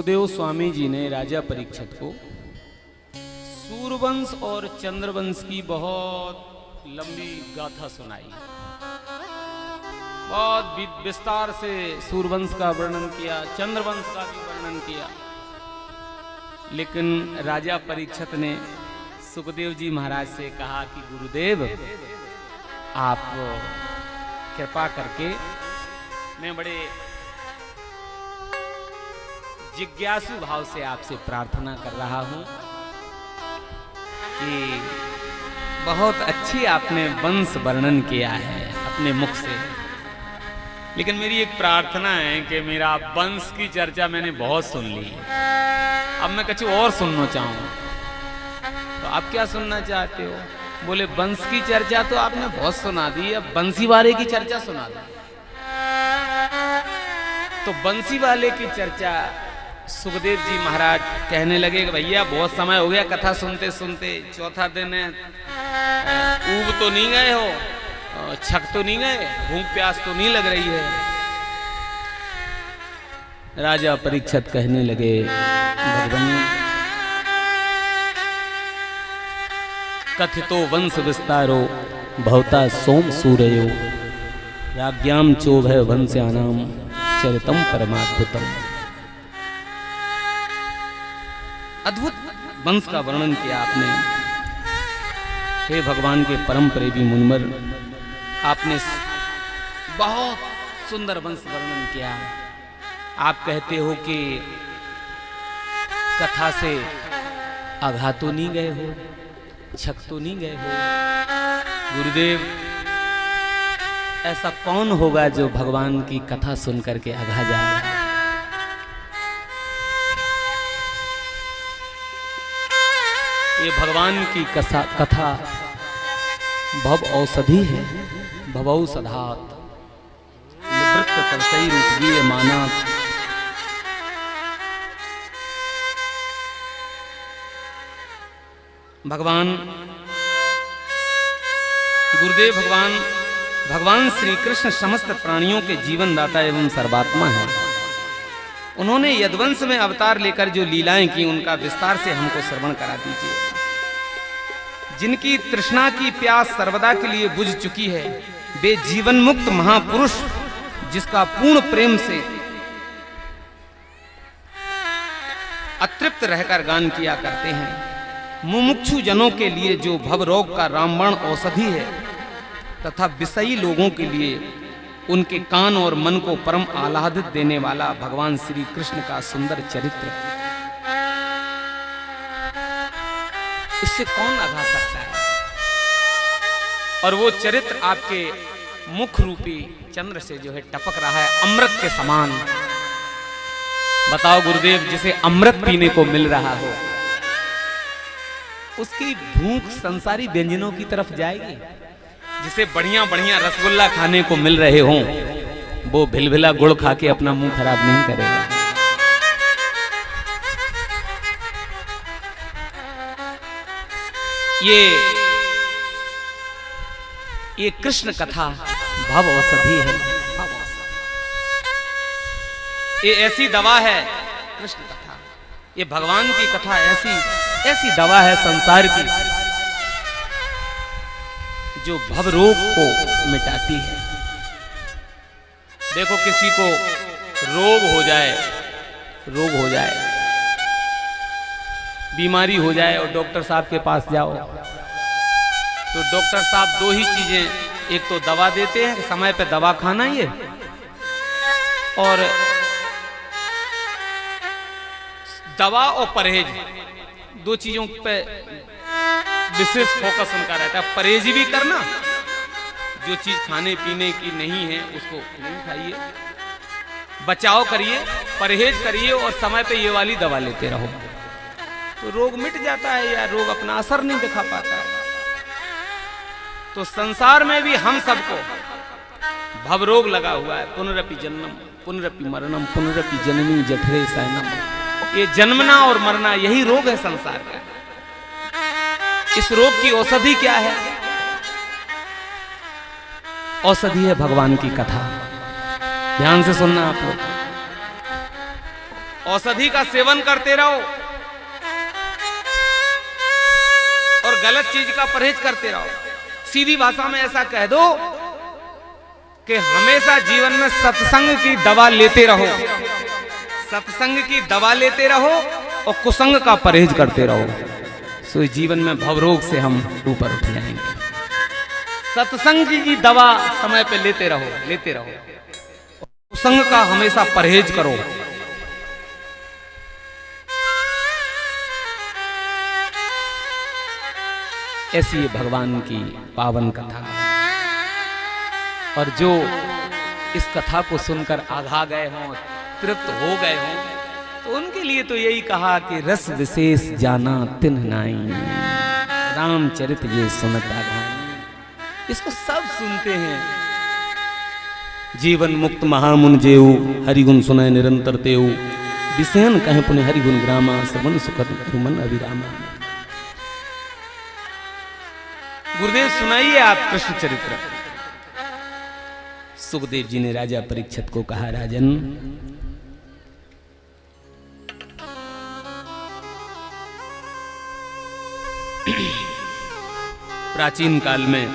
सुखदेव स्वामी जी ने राजा परीक्षित को सूर्यवंश और चंद्रवंश की बहुत लंबी गाथा सुनाई। बहुत विस्तार से सूर्यवंश का वर्णन किया, चंद्रवंश का भी वर्णन किया। लेकिन राजा परीक्षित ने सुखदेव जी महाराज से कहा कि गुरुदेव, आप कृपा करके, मैं बड़े जिज्ञासु भाव से आपसे प्रार्थना कर रहा हूं कि बहुत अच्छी आपने वंश वर्णन किया है अपने मुख से, लेकिन मेरी एक प्रार्थना है कि मेरा वंश की चर्चा मैंने बहुत सुन ली, अब मैं कुछ और सुनना चाहूंगा। तो आप क्या सुनना चाहते हो? बोले वंश की चर्चा तो आपने बहुत सुना दी, अब बंसी वाले की चर्चा सुना दो। तो बंसी वाले की चर्चा सुखदेव जी महाराज कहने लगे कि भैया बहुत समय हो गया कथा सुनते सुनते, चौथा दिन है, ऊब तो नहीं गए हो, छक तो नहीं गए, भूख प्यास तो नहीं लग रही है? राजा परीक्षित कहने लगे, भगवान कथितो वंश विस्तारो भवता सोम सूर्यो राज्ञाम चोभय वंश्यानाम चरितम परमाद्भुतम। अद्भुत वंश का वर्णन किया आपने। हे भगवान के परम प्रेमी मुनिवर, आपने बहुत सुंदर वंश वर्णन किया। आप कहते हो कि कथा से आघात तो नहीं गए हो, छक तो नहीं गए हो? गुरुदेव, ऐसा कौन होगा जो भगवान की कथा सुन करके आघा जाएगा? ये भगवान की कथा भव औषधि है, भवौषधात् निवृत्त तरसई रूपीय माना। भगवान गुरुदेव भगवान श्री कृष्ण समस्त प्राणियों के जीवन दाता एवं सर्वात्मा है। उन्होंने यदुवंश में अवतार लेकर जो लीलाएं की, उनका विस्तार से हमको श्रवण करा दीजिए। जिनकी तृष्णा की प्यास सर्वदा के लिए बुझ चुकी है, वे जीवन मुक्त महापुरुष, जिसका पूर्ण प्रेम से अतृप्त रहकर गान किया करते हैं। मुमुक्षु जनों के लिए जो भव रोग का रामबाण औषधि है, तथा विषयी लोगों के लिए उनके कान और मन को परम आह्लादित देने वाला भगवान श्री कृष्ण का सुंदर चरित्र, इससे कौन आघा सकता है? और वो चरित्र आपके मुख रूपी चंद्र से जो है टपक रहा है अमृत के समान। बताओ गुरुदेव, जिसे अमृत पीने को मिल रहा हो, उसकी भूख संसारी व्यंजनों की तरफ जाएगी? जिसे बढ़िया बढ़िया रसगुल्ला खाने को मिल रहे हों, वो भिलभिला गुड़ खा के अपना मुंह खराब नहीं करेगा। ये कृष्ण कथा भव औषधि है। ये ऐसी दवा है कृष्ण कथा, ये भगवान की कथा ऐसी दवा है संसार की, जो भव रोग को मिटाती है। देखो, किसी को रोग हो जाए, बीमारी हो जाए और डॉक्टर साहब के पास जाओ, तो डॉक्टर साहब दो ही चीजें, एक तो दवा देते हैं, समय पे दवा खाना ये, और दवा और परहेज, दो चीजों पे विशेष फोकस उनका रहता है। परहेज भी करना, जो चीज खाने पीने की नहीं है उसको नहीं खाइए, बचाव करिए, परहेज करिए, और समय पे ये वाली दवा लेते रहो, तो रोग मिट जाता है या रोग अपना असर नहीं दिखा पाता है। तो संसार में भी हम सबको भव रोग लगा हुआ है। पुनरपि जन्मम पुनरपि मरणम पुनरपि जननी जठरे शयनम। ये जन्मना और मरना, यही रोग है संसार का। इस रोग की औषधि क्या है? औषधि है भगवान की कथा। ध्यान से सुनना आप लोग। औषधि का सेवन करते रहो और गलत चीज का परहेज करते रहो। सीधी भाषा में ऐसा कह दो कि हमेशा जीवन में सत्संग की दवा लेते रहो, सत्संग की दवा लेते रहो और कुसंग का परहेज करते रहो, सो जीवन में भवरोग से हम ऊपर उठ जाएंगे। सत्संग की दवा समय पे लेते रहो, लेते रहो, कुसंग का हमेशा परहेज करो। ऐसी है भगवान की पावन कथा। और जो इस कथा को सुनकर आघा गए हों, तृप्त हो गए हों, तो उनके लिए तो यही कहा कि रस विशेष जाना तिन नाई, रामचरित ये सुनता घाई। इसको सब सुनते हैं। जीवन मुक्त महामुन जेऊ, हरिगुण सुनाए निरंतर तेऊ, विषयन कहे पुण्य हरिगुण ग्रामा, श्रवण सुखद मन अभिरामा। गुरुदेव सुनाइए आप कृष्ण चरित्र। सुखदेव जी ने राजा परीक्षित को कहा, राजन प्राचीन काल में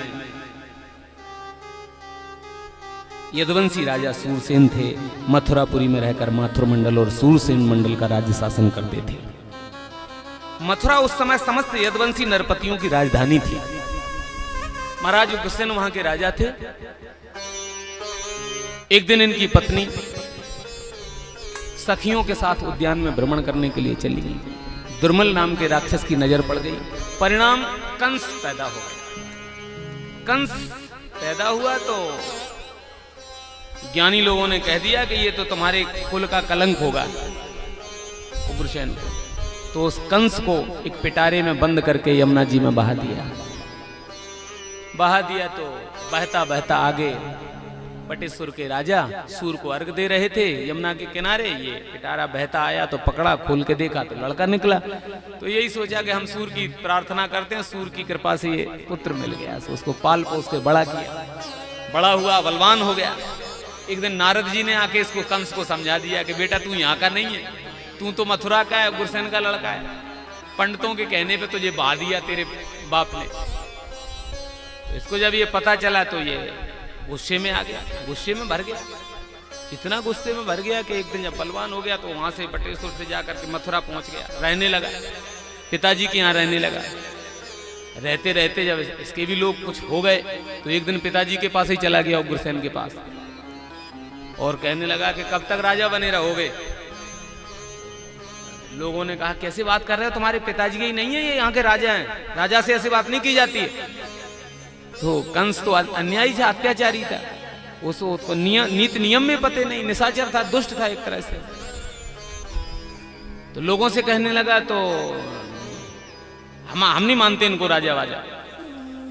यदुवंशी राजा सूरसेन थे। मथुरापुरी में रहकर माथुर मंडल और सूरसेन मंडल का राज्य शासन करते थे। मथुरा उस समय समस्त यदुवंशी नरपतियों की राजधानी थी। महाराज उग्रसेन वहां के राजा थे। एक दिन इनकी पत्नी सखियों के साथ उद्यान में भ्रमण करने के लिए चली गई। दुर्मल नाम के राक्षस की नजर पड़ गई। परिणाम कंस पैदा हो गया। कंस पैदा हुआ तो ज्ञानी लोगों ने कह दिया कि ये तो तुम्हारे कुल का कलंक होगा उग्रसेन को। तो उस कंस को एक पिटारे में बंद करके यमुना जी में बहा दिया। बहा दिया तो बहता बहता आगे पटेश्वर के राजा सूर को अर्घ दे रहे थे यमुना के किनारे। ये पिटारा बहता आया तो पकड़ा, खोल के देखा तो लड़का निकला। तो यही सोचा कि हम सूर की प्रार्थना करते हैं, सूर की कृपा से ये पुत्र मिल गया। तो उसको पाल पोस के बड़ा किया, बड़ा हुआ, बलवान हो गया। एक दिन नारद जी ने आके इसको कंस को समझा दिया कि बेटा तू यहाँ का नहीं है, तू तो मथुरा का है, उग्रसेन का लड़का है। पंडितों के कहने पे तुझे बहा दिया तेरे बाप ने। तो इसको जब ये पता चला तो ये गुस्से में आ गया, गुस्से में भर गया। इतना गुस्से में भर गया कि एक दिन जब बलवान हो गया तो वहां से पटेश्वर से जाकर के मथुरा पहुंच गया, रहने लगा, पिताजी के यहाँ रहने लगा। रहते रहते जब इसके भी लोग कुछ हो गए तो एक दिन पिताजी के पास ही चला गया, उग्रसेन के पास, और कहने लगा कि कब तक राजा बने रहोगे। लोगों ने कहा कैसे बात कर रहे हो, तुम्हारे पिताजी के ही नहीं है, ये यहाँ के राजा हैं, राजा से ऐसी बात नहीं की जाती है। तो कंस तो अन्यायी था, अत्याचारी था, उसको नीति नियम में पते नहीं, निशाचर था, दुष्ट था एक तरह से। तो लोगों से कहने लगा तो हम नहीं मानते इनको राजा वाजा।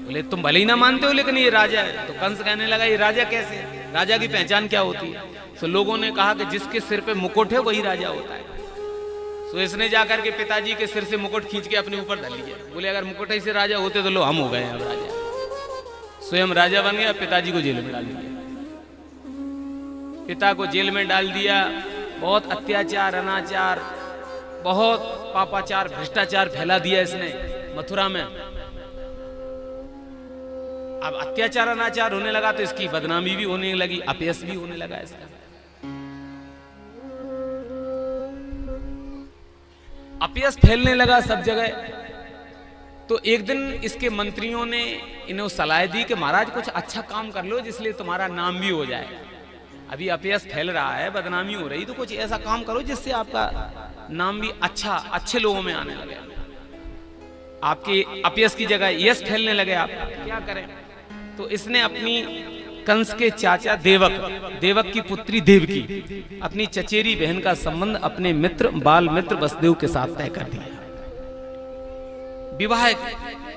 बोले तुम भले ही ना मानते हो लेकिन ये राजा है। तो कंस कहने लगा ये राजा कैसे, राजा की पहचान क्या होती है। तो लोगों ने कहा कि जिसके सिर पे मुकुट है वही राजा होता है। तो इसने जाकर के पिताजी के सिर से मुकुट खींच के अपने ऊपर धर लिया। बोले अगर मुकुट ही से राजा होते तो लो हम हो गए अब राजा। स्वयं राजा बन गया, पिताजी को जेल में डाल दिया। पिता को जेल में डाल दिया। बहुत अत्याचार, अनाचार, बहुत पापाचार, भ्रष्टाचार फैला दिया इसने मथुरा में। अब अत्याचार अनाचार होने लगा तो इसकी बदनामी भी होने लगी, अपयश भी होने लगा इसका। अपयश फैलने लगा सब जगह। तो एक दिन इसके मंत्रियों ने इन्हें सलाह दी कि महाराज कुछ अच्छा काम कर लो जिसलिए तुम्हारा नाम भी हो जाए। अभी अपयश फैल रहा है, बदनामी हो रही, तो कुछ ऐसा काम करो जिससे आपका नाम भी अच्छे लोगों में आने लगे, आपके अपयश की जगह यश फैलने लगे। आप क्या करें। तो इसने अपनी कंस के चाचा देवक की पुत्री देवकी, अपनी चचेरी बहन का संबंध अपने मित्र बाल मित्र वसुदेव के साथ तय कर दिया। विवाह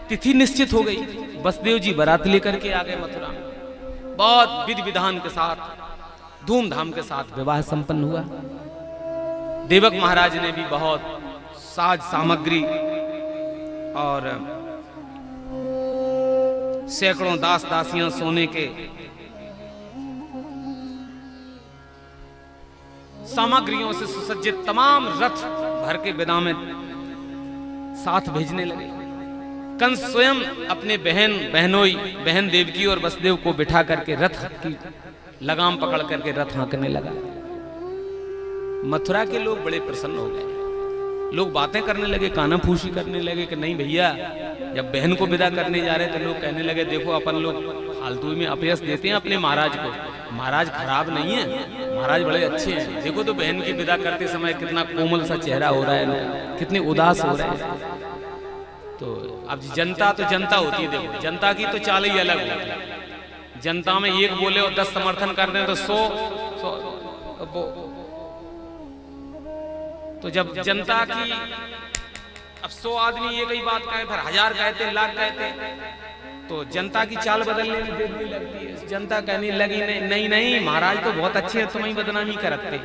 तिथि निश्चित हो गई। वसुदेव जी बारात लेकर के आ गए मथुरा में। बहुत विधि विधान के साथ, धूमधाम के साथ विवाह संपन्न हुआ। देवक महाराज ने भी बहुत साज सामग्री और सैकड़ों दास दासियां सोने के सामग्रियों से सुसज्जित तमाम रथ भर के विदा में साथ भेजने लगे। कंस स्वयं अपने बहन देवकी और वसुदेव को बिठा करके रथ की लगाम पकड़ करके रथ हाँकने लगा। मथुरा के लोग बड़े प्रसन्न हो गए। लोग बातें करने लगे, कानाफूसी करने लगे कि नहीं भैया, जब बहन को विदा करने जा रहे तो लोग कहने लगे देखो अपन लोग फालतू में अपयश देते हैं अपने महाराज को, महाराज खराब नहीं है, महाराज बड़े अच्छे हैं। देखो तो बहन की विदा करते समय कितना कोमल सा चेहरा हो रहा है, कितने उदास हो रहे हैं। तो अब जनता तो जनता होती है, देखो जनता की तो चाल ही अलग होती है। जनता में एक बोले और 10 समर्थन कर रहे हैं तो 100 तो जब जनता की अब 100 आदमी ये कई बात कहे, फिर 1000 कहते, लाख कहते, तो जनता की चाल बदलने में देर नहीं लगती है। जनता कहने लगी नहीं महाराज तो बहुत अच्छे हैं, तुम्हें बदनामी करते,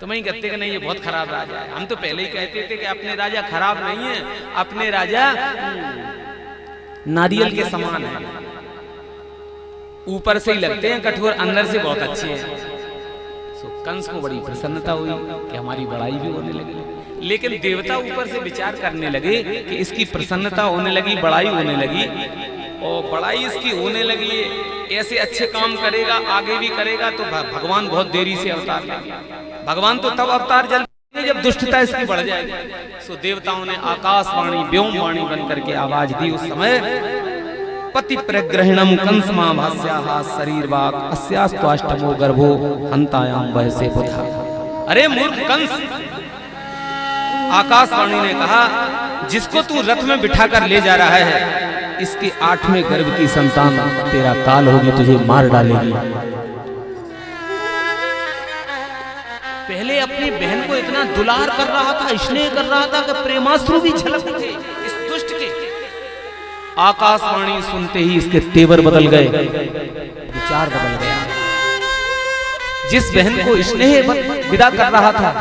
तुम्हें कहते कि नहीं ये बहुत खराब राजा है। हम तो पहले ही कहते थे कि अपने राजा खराब नहीं है, अपने राजा नारियल के समान है, ऊपर से ही लगते हैं कठोर, अंदर से बहुत अच्छे हैं। कंस को बड़ी प्रसन्नता हुई कि हमारी बड़ाई भी होने लगी। लेकिन देवता ऊपर से विचार करने लगे कि इसकी प्रसन्नता होने लगी, बड़ाई होने लगी, और बड़ाई इसकी होने लगी, ऐसे अच्छे काम करेगा, आगे भी करेगा तो भगवान बहुत देरी से अवतार लेंगे। भगवान तो तब अवतार जल्दी जब दुष्टता इसकी बढ़ जाएगी। सो देवताओं ने आकाशवाणी व्योमवाणी बन करके आवाज दी उस समय, पति प्रग्रहणम कंस माभास्याः शरीरवाक अस्यास्त्वाष्टमो गर्भो हंतायाम वैसे बुधा। अरे मूर्ख कंस, आकाशवाणी ने कहा जिसको तू रथ में बिठाकर ले जा रहा है, इसके 8वें गर्भ की संतान तेरा काल होगी, तुझे मार डालेगी। पहले अपनी बहन को इतना दुलार कर रहा था, स्नेह कर रहा था कि प्रेमाश्रु भी छलक उठे इस दुष्ट के। आकाशवाणी सुनते ही इसके तेवर बदल गए, विचार बदल गया। जिस बहन को स्नेह विदा कर रहा था,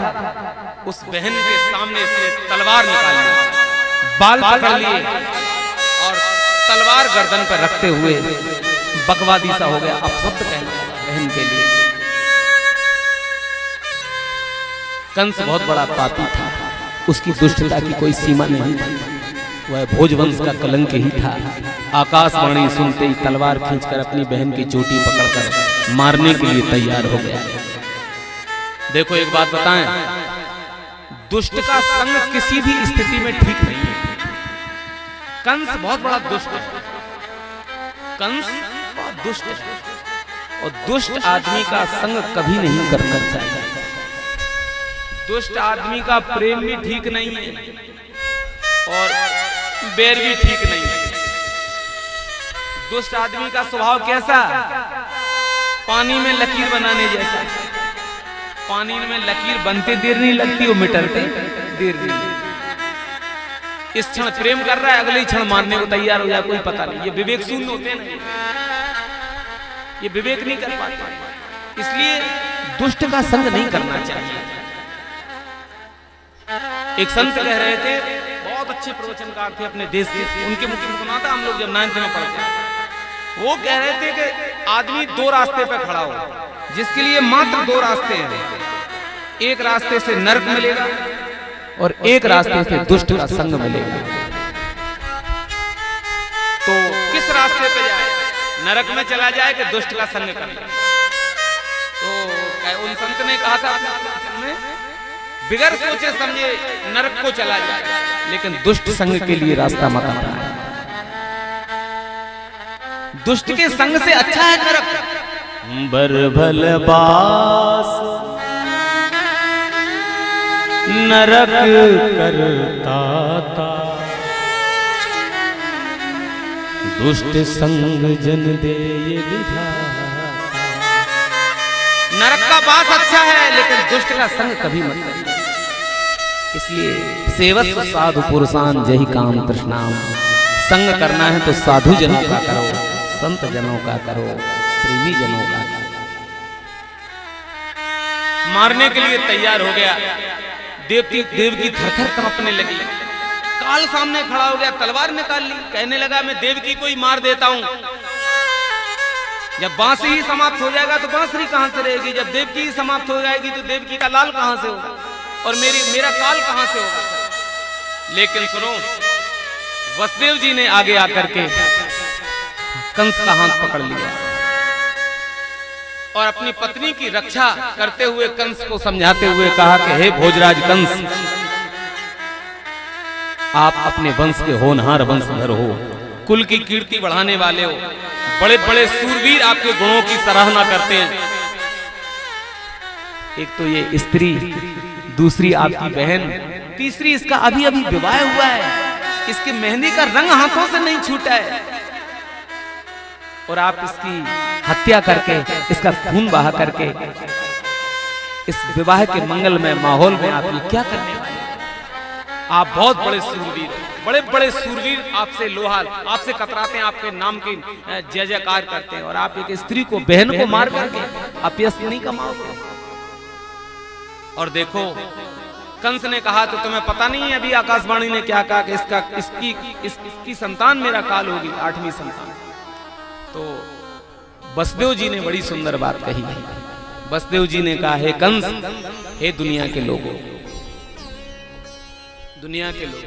उस बहन के सामने इसने तलवार निकाल ली, बाल पकड़ लिए और तलवार गर्दन पर रखते हुए बकवादी सा हो गया। अब सत्य कहना बहन के लिए। कंस बहुत बड़ा पापी था, उसकी दुष्टता की कोई सीमा नहीं थी, वह भोजवंश का कलंक ही था। आकाशवाणी सुनते ही तलवार खींचकर अपनी बहन की चोटी पकड़कर मारने के लिए तैयार हो गया। देखो एक बात बताएं, दुष्ट का संग किसी भी स्थिति में ठीक नहीं है। कंस बहुत बड़ा दुष्ट है, कंस बहुत दुष्ट है, और दुष्ट आदमी का संग कभी नहीं करना चाहिए। दुष्ट आदमी का प्रेम भी ठीक नहीं है और बैर भी ठीक नहीं है। दुष्ट आदमी का स्वभाव कैसा? पानी में लकीर बनाने जैसा। पानी में लकीर बनते देर नहीं लगती, वो मिटरते देर नहीं लगती। इस क्षण प्रेम कर रहा है, अगले क्षण मारने को तैयार हो जाए, कोई पता नहीं। ये विवेक शून्य होते हैं, ये विवेक नहीं कर पाते। इसलिए दुष्ट का संग नहीं करना चाहिए। एक संत कह रहे थे, बहुत अच्छे प्रवचनकार थे अपने देश के, उनके मुख में सुना था हम लोग जब 9th में पढ़ते थे। वो कह रहे थे कि आदमी 2 रास्ते पे खड़ा हो, जिसके लिए मात्र 2 रास्ते हैं। एक रास्ते से नरक मिलेगा और एक रास्ते से दुष्ट का संग मिलेगा। तो किस रास्ते पे जाए? नरक में चला जाए कि दुष्ट का संग कर ले? तो उन संत ने कहा था में, बिगर सोचे समझे नरक को चला जाए, लेकिन दुष्ट संग के लिए रास्ता मत अपनाए। दुष्ट के संग से अच्छा है नरक। बरभल बास नरक करता था, दुष्ट संग जन दे ये विधाता। नरक का बास अच्छा है, लेकिन दुष्ट का संग कभी मत करिए। इसलिए सेवस्व साधु पुरुषान जही काम तृष्णाम। संग करना है तो साधु जनों का करो, संत जनों का करो, प्रेमी जनों का करो। मारने के लिए तैयार हो गया। देवकी थरथर कांपने लगी। काल सामने खड़ा हो गया, तलवार निकाल ली, कहने लगा मैं देवकी को ही मार देता हूं। जब बांसुरी ही समाप्त हो जाएगा तो बांसुरी कहां से रहेगी, जब देवकी ही समाप्त हो जाएगी तो देवकी का लाल कहां से होगा, और मेरा काल कहां से होगा। लेकिन सुनो, वसुदेव जी ने आगे आकर के कंस का हाथ पकड़ लिया और अपनी पत्नी की रक्षा करते हुए कंस को समझाते हुए कहा कि हे भोजराज कंस, आप अपने वंश के होनहार वंशधर हो, कुल की कीर्ति बढ़ाने वाले हो, बड़े बड़े सूरवीर आपके गुणों की सराहना करते हैं। एक तो ये स्त्री, दूसरी आपकी बहन, तीसरी इसका अभी अभी विवाह हुआ है, इसके मेहंदी का रंग हाथों से नहीं छूटा है, और आप इसकी हत्या करके, इसका खून बहा करके इस विवाह के मंगलमय माहौल में आप ये क्या करने वाले? आप बहुत बड़े सूरवीर, बड़े बड़े सूरवीर आपसे लोहा, आपसे कतराते हैं, आपके नाम की जय जयकार करते हैं, और आप एक स्त्री को, बहन को मार करके आप यश नहीं कमाओगे। और देखो, कंस ने कहा तो तुम्हें पता नहीं है अभी आकाशवाणी ने क्या कहा कि इसकी संतान मेरा काल होगी, 8वीं संतान। तो वसुदेव जी ने बड़ी सुंदर बात कही। वसुदेव जी ने कहा, हे कंस, हे दुनिया के लोगों, दुनिया के लोग,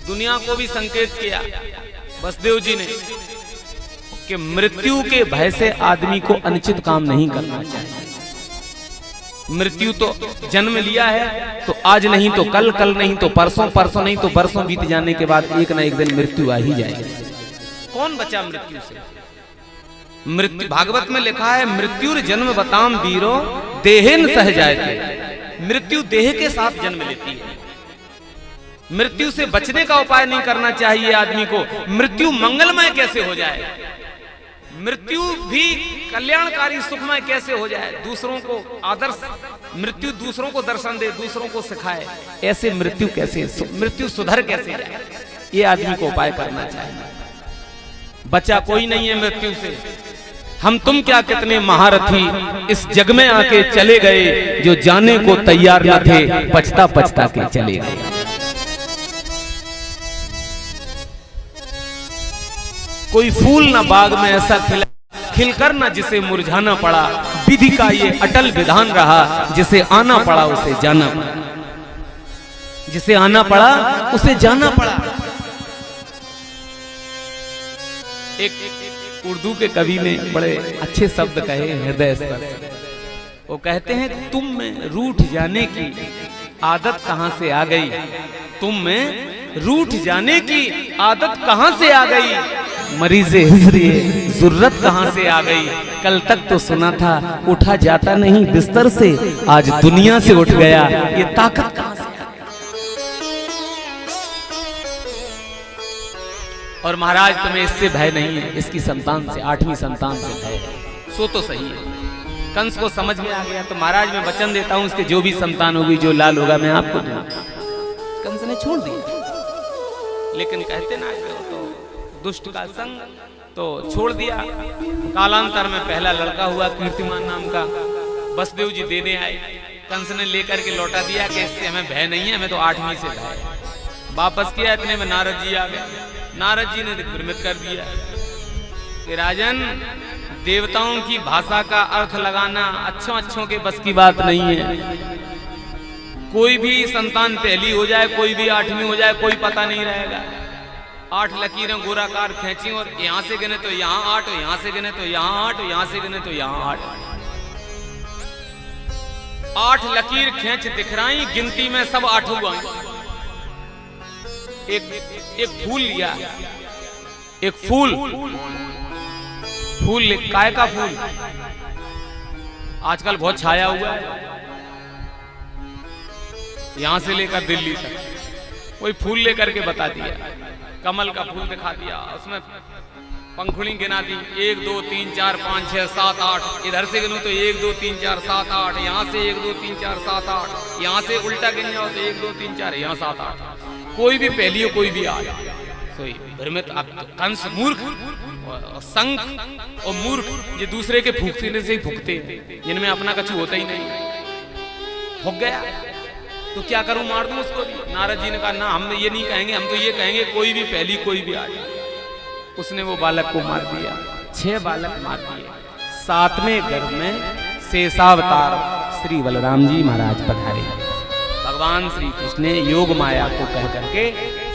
दुनिया को भी संकेत किया वसुदेव जी ने कि मृत्यु के भय से आदमी को अनुचित काम नहीं करना चाहिए। मृत्यु तो जन्म लिया है तो आज नहीं तो कल, कल नहीं तो परसों, परसों नहीं तो बरसों बीत जाने के बाद एक ना एक दिन मृत्यु आ ही जाएगी। कौन बचा मृत्यु से? मृत्यु, भागवत में लिखा है, मृत्युर जन्म बताम वीरो देहेन सह जायते। मृत्यु देह के साथ जन्म लेती है। मृत्यु से बचने का उपाय नहीं करना चाहिए आदमी को। मृत्यु मंगलमय कैसे हो जाए, मृत्यु भी कल्याणकारी सुखमय कैसे हो जाए, दूसरों को आदर्श, मृत्यु दूसरों को दर्शन दे, दूसरों को सिखाए, ऐसे मृत्यु कैसे, मृत्यु सुधर कैसे जाए, ये आदमी को उपाय करना चाहिए। बचा कोई नहीं है मृत्यु से। हम तुम क्या कितने महारथी इस जग में आके चले गए, जो जाने को तैयार न थे, पछता पछता के चले गए। कोई फूल ना बाग में ऐसा खिला, खिलकर ना जिसे मुरझाना पड़ा, विधि का ये अटल विधान रहा, जिसे आना पड़ा उसे जाना पड़ा, जिसे आना पड़ा उसे जाना पड़ा। एक उर्दू के कवि ने बड़े अच्छे शब्द कहे, हृदय स्पर्श। वो कहते हैं, तुम में रूठ जाने की आदत कहां से आ गई, तुम में रूठ जाने की आदत कहां से आ गई, मरीज़े हिज्र ज़ुर्रत कहां से आ गई। कल तक तो सुना था उठा जाता नहीं बिस्तर से, आज दुनिया से उठ गया, ये ताकत कहां से आ गई। और महाराज तुम्हें इससे भय नहीं है, इसकी संतान से, 8वीं संतान से भय है। सो तो सही है, कंस को समझ में आ गया। तो महाराज मैं वचन देता हूं, इसके जो भी संतान होगी, जो लाल होगा, मैं आपको दूंगा। कंस ने छोड़ दिया, लेकिन कहते ना तो दुष्ट का संग, तो छोड़ दिया। कालांतर में पहला लड़का हुआ कीर्तिमान नाम का, वसुदेव जी देने आए, कंस ने लेकर के लौटा दिया कि इससे हमें भय नहीं है, हमें तो 8वीं से भय। वापस किया, इतने में नारद जी आ गए। नारद जी ने भ्रमित कर दिया कि राजन, देवताओं की भाषा का अर्थ लगाना अच्छों के बस की बात नहीं है। कोई भी संतान पहली हो जाए, कोई भी 8वीं हो जाए, कोई पता नहीं रहेगा। 8 लकीरें गोराकार खींची, और यहां से गिने तो यहां 8, यहां से गिने तो यहां 8, यहां से गिने तो यहां 8। 8 लकीर खींच दिखराई, गिनती में सब 8 हुआ। एक फूल लिया, एक फूल काय का फूल आजकल बहुत छाया हुआ है, यहां से लेकर दिल्ली तक कोई फूल लेकर के बता दिया, कमल का फूल दिखा दिया, उसमें पंखुड़ी गिना दी, 1 2 3 4 5 6 7 8, इधर से गिनूं तो 1 2 3 4 7 8, यहाँ से 1 2 3 4 7 8, यहाँ से उल्टा गिन जाओ तो 1 2 3 4, यहाँ 7 8, कोई भी पहली हो कोई भी आ कोई भ्रमित। अब कंस मूर्ख और संग और मूर्ख ये दूसरे के फूकने से ही फूकते, जिनमें अपना कछु होता ही नहीं, हो गया तो क्या करूं, मार दूं उसको भी। नारद जी ने कहा ना, हम ये नहीं कहेंगे, हम तो ये कहेंगे कोई भी पहली कोई भी आ जाए। उसने वो बालक को मार दिया। 6 बालक मार दिए। 7वें गर्भ में शेषावतार श्री बलराम जी महाराज पधारे। भगवान श्री कृष्ण ने योग माया को कह करके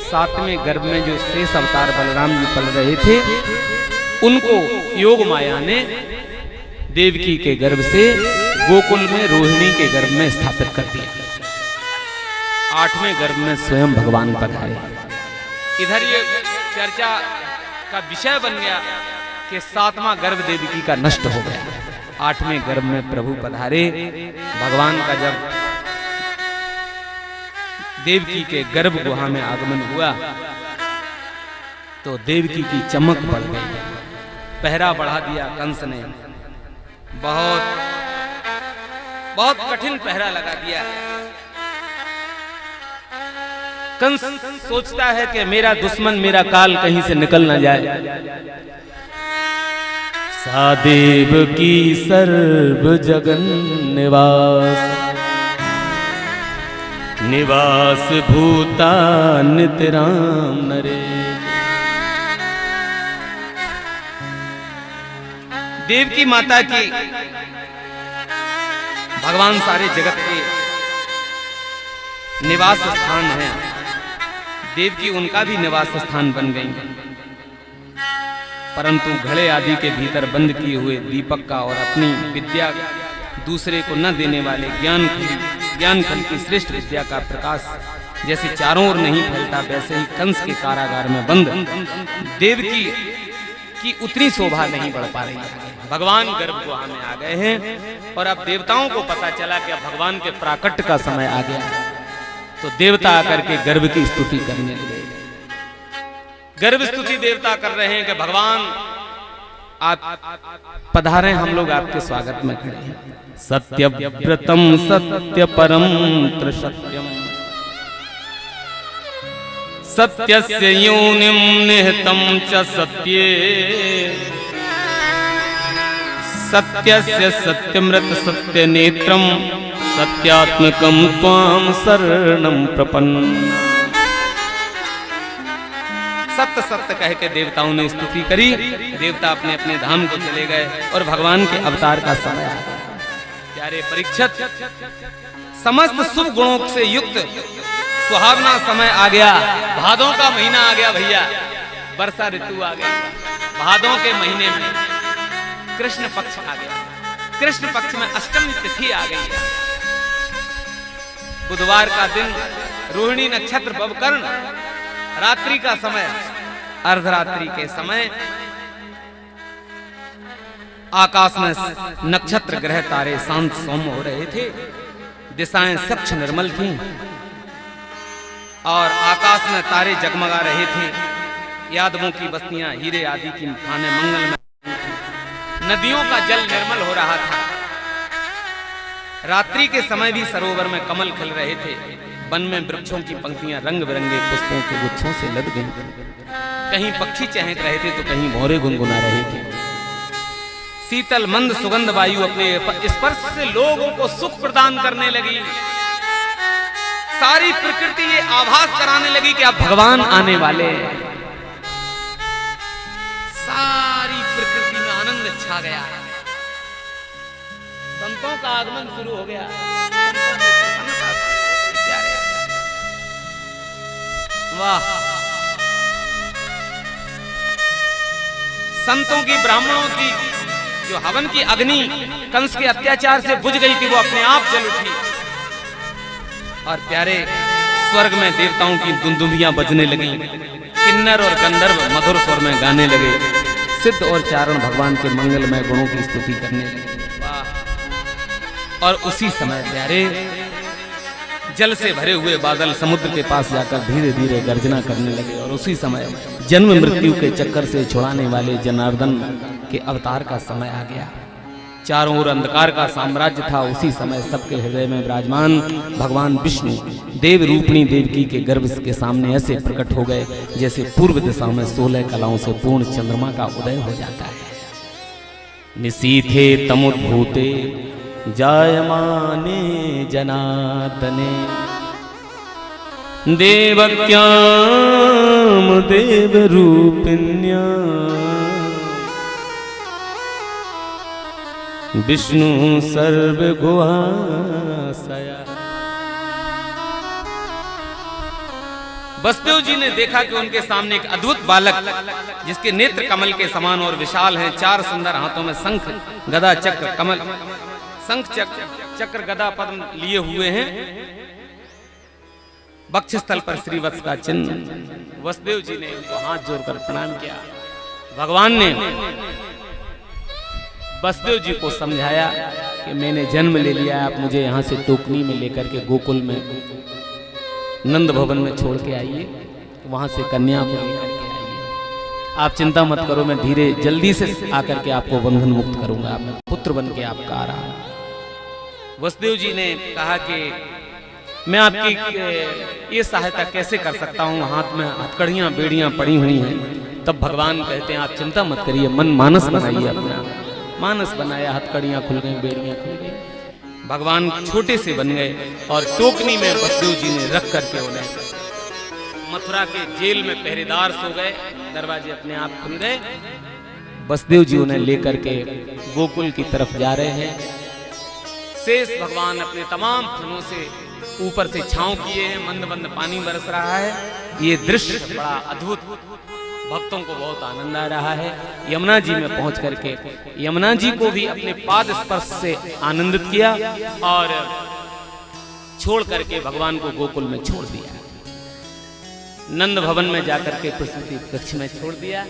7वें गर्भ में जो शेष अवतार बलराम जी पल रहे थे, उनको योग माया ने देवकी के गर्भ से गोकुल में रोहिणी के गर्भ में स्थापित कर दिया। 8वें गर्भ में स्वयं भगवान पधारे। इधर ये चर्चा का विषय बन गया कि 7वां गर्भ देवकी का नष्ट हो गया। 8वें गर्भ में प्रभु पधारे। भगवान का जब देवकी के गर्भ गुहा में आगमन हुआ तो देवकी की चमक बढ़ गई। पहरा बढ़ा दिया कंस ने, बहुत कठिन पहरा लगा दिया। कंस सोचता है कि मेरा दुश्मन, मेरा काल कहीं से निकल न जाए। सादेव की सर्व जगन निवास भूता नित्य राम नरे। देवकी माता की भगवान सारे जगत के निवास स्थान है। देवकी उनका भी निवास स्थान बन गई, परंतु घड़े आदि के भीतर बंद किए हुए दीपक का और अपनी विद्या दूसरे को न देने वाले ज्ञान खल की श्रेष्ठ विद्या का प्रकाश जैसे चारों ओर नहीं फैलता, वैसे ही कंस के कारागार में बंद देवकी की उतनी शोभा नहीं बढ़ पा रही है। भगवान गर्भ गुहा में आ गए हैं और अब देवताओं को पता चला कि अब भगवान के प्राकट्य का समय आ गया, तो देवता आकर के गर्भ की स्तुति करने लगे। गर्भ स्तुति देवता कर रहे हैं कि भगवान आप पधारे, हम लोग आपके स्वागत में खड़े हैं। सत्यव्रतम सत्य परम त्रिसत्यम सत्यस्य योनिम निहितम च सत्ये सत्यस्य सत्यमृत सत्य नेत्रम सत्यात्मकम त्वाम शरणं प्रपन्न। सत्य सत्य कह के देवताओं ने स्तुति करी। देवता अपने अपने धाम को चले गए और भगवान के अवतार का समय आ गया। प्यारे परीक्षित, समस्त शुभ गुणों से युक्त सुहावना समय आ गया। भादों का महीना आ गया भैया, वर्षा ऋतु आ गई। भादों के महीने में कृष्ण पक्ष आ गया। कृष्ण पक्ष में अष्टमी तिथि आ गई। बुधवार का दिन, रोहिणी नक्षत्र बवकर्ण, रात्रि का समय, अर्धरात्रि के समय आकाश में नक्षत्र ग्रह तारे शांत सौम्य हो रहे थे। दिशाएं स्वच्छ निर्मल थीं और आकाश में तारे जगमगा रहे थे। यादवों की बस्तियां हीरे आदि की खाने मंगल में, नदियों का जल निर्मल हो रहा था। रात्रि के समय भी सरोवर में कमल खिल रहे थे। वन में वृक्षों की पंक्तियां रंग बिरंगे पुष्पों के गुच्छों से लद गईं। कहीं पक्षी चहक रहे थे तो कहीं भौरे गुनगुना रहे थे। शीतल मंद सुगंध वायु अपने स्पर्श से लोगों को सुख प्रदान करने लगी। सारी प्रकृति ये आभास कराने लगी कि अब भगवान आने वाले हैं। सारी प्रकृति में आनंद छा गया। संतों का आगमन शुरू हो गया। वाह, संतों की, ब्राह्मणों की जो हवन की अग्नि कंस के अत्याचार से बुझ गई थी, वो अपने आप जल उठी। और प्यारे, स्वर्ग में देवताओं की दुंदुभियां बजने लगी। किन्नर और गंधर्व मधुर स्वर में गाने लगे। सिद्ध और चारण भगवान के मंगलमय गुणों की स्तुति करने लगे। वाह। और उसी समय प्यारे, जल से भरे हुए बादल समुद्र के पास जाकर धीरे धीरे गर्जना करने लगे। और उसी समय जन्म मृत्यु के चक्कर से छुड़ाने वाले जनार्दन के अवतार का समय आ गया। चारों ओर अंधकार का साम्राज्य था। उसी समय सबके हृदय में विराजमान भगवान विष्णु देव रूपिणी देवकी के गर्भ के सामने ऐसे प्रकट हो गए जैसे पूर्व दिशा में 16 कलाओं से पूर्ण चंद्रमा का उदय हो जाता है। निशीथे तमुद्भूते जायमाने जनार्दने देवक्यां देव रूपिण्या विष्णु सर्व गुहाशया। वसुदेव जी ने देखा कि उनके सामने एक अद्भुत बालक जिसके नेत्र कमल के समान और विशाल हैं, चार सुंदर हाथों में शंख गदा चक्र कमल शंख चक्र गदा पद्म लिए हुए हैं, वक्षस्थल पर श्रीवत्स का चिन्ह। वसुदेव जी ने उनको हाथ जोड़कर प्रणाम किया। भगवान ने वसुदेव जी को समझाया कि मैंने जन्म ले लिया, आप मुझे यहाँ से टोकनी में लेकर के गोकुल में नंद भवन में छोड़ के आइए, वहां से कन्या को लेकर के आइए। आप चिंता मत करो, मैं धीरे जल्दी से आकर के आपको बंधन मुक्त करूंगा, मैं पुत्र बन के आपका आ रहा हूं। वसुदेव जी ने कहा कि मैं आपकी ये सहायता कैसे कर सकता हूँ, हाथ में हथकड़ियाँ बेड़ियाँ पड़ी हुई हैं। तब भगवान कहते हैं आप चिंता मत करिए, मन मानस बनाइए अपना। मानस बनाया, हथकड़ियाँ खुल गई, बेड़ियाँ खुल गई, भगवान छोटे से बन गए और टोकनी में वसुदेव जी ने रख करके उन्हें मथुरा के जेल में पहरेदार सो गए, दरवाजे अपने आप खुल गए। वसुदेव जी उन्हें लेकर के गोकुल की तरफ जा रहे हैं। शेष भगवान अपने तमाम फनों से ऊपर से छांव किए हैं, मंद मंद पानी बरस रहा है। ये दृश्य बड़ा अद्भुत, भक्तों को बहुत आनंद आ रहा है। यमुना जी में पहुंच करके यमुना जी को भी अपने पाद स्पर्श से आनंदित किया और छोड़ करके भगवान को गोकुल में छोड़ दिया। नंद भवन में जाकर के प्रसूति कक्ष में छोड़ दिया।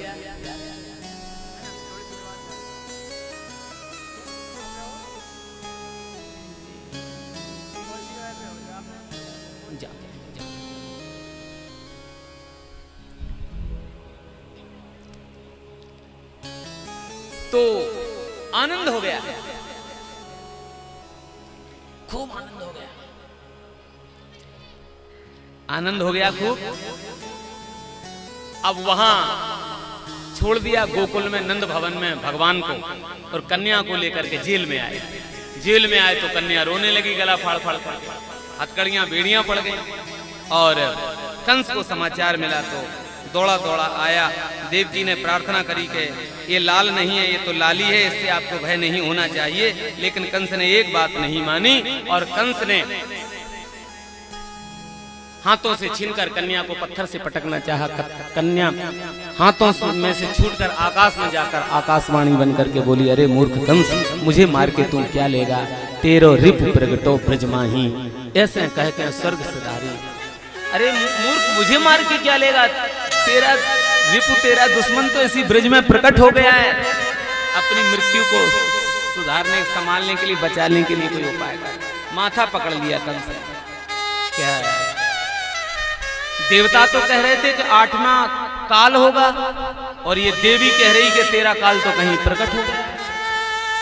तो आनंद हो गया, खूब आनंद हो गया, आनंद हो गया खूब। अब वहां छोड़ दिया गोकुल में, नंद भवन में भगवान को, और कन्या को लेकर के जेल में आए। जेल में आए तो कन्या रोने लगी, गला फाड़ फाड़ फाड़, हथकड़ियां बेड़ियां पड़ गई। और कंस को समाचार मिला तो दौड़ा दौड़ा आया। देव जी ने प्रार्थना करी कि ये लाल नहीं है, ये तो लाली है, इससे आपको भय नहीं होना चाहिए। लेकिन कंस ने एक बात नहीं मानी और कंस ने हाथों से छीनकर कन्या को पत्थर से पटकना चाहा। कन्या हाथों में से छूटकर आकाश में जाकर आकाशवाणी बनकर के बोली, अरे मूर्ख कंस, मुझे मार के तू क्या लेगा, तेरो रिपु प्रगटो ब्रजमाही। ऐसे कह के स्वर्ग सिधारी, अरे मूर्ख, मुझे मार के क्या लेगा, तेरा रिपु, तेरा दुश्मन तो इसी ब्रज में प्रकट हो गया है। अपनी मृत्यु को सुधारने, संभालने के लिए, बचाने के लिए कोई उपाय कर। माथा पकड़ लिया कंस ने। क्या है, देवता तो कह रहे थे कि 8वां काल होगा, और ये देवी कह रही कि तेरा काल तो कहीं प्रकट होगा।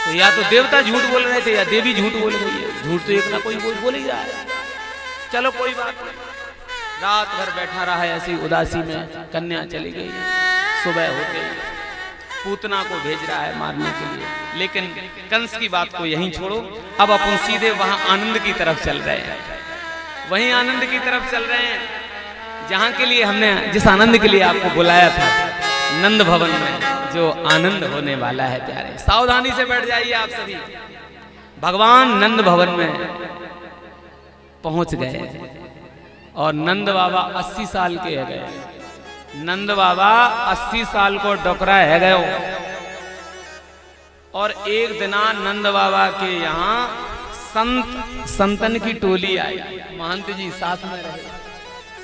तो या तो देवता झूठ बोल रहे थे या देवी झूठ बोल रही है। झूठ तो एक ना कोई बोल ही रहा है। चलो कोई बात नहीं, रात भर बैठा रहा है ऐसी उदासी में। कन्या चली गई, सुबह होते पूतना को भेज रहा है मारने के लिए। लेकिन कंस की बात को यहीं छोड़ो, अब अपन सीधे वहां आनंद की तरफ चल रहे हैं। वहीं आनंद की तरफ चल रहे हैं जहां के लिए हमने, जिस आनंद के लिए आपको बुलाया था, नंद भवन में जो आनंद होने वाला है। प्यारे, सावधानी से बैठ जाइए आप सभी। भगवान नंद भवन में पहुंच गए और नंद बाबा 80 साल के है गए। नंद बाबा 80 साल को डोकरा है गए। और एक दिना नंद बाबा के यहाँ संतन की टोली आई। महंत जी साथ में रहे।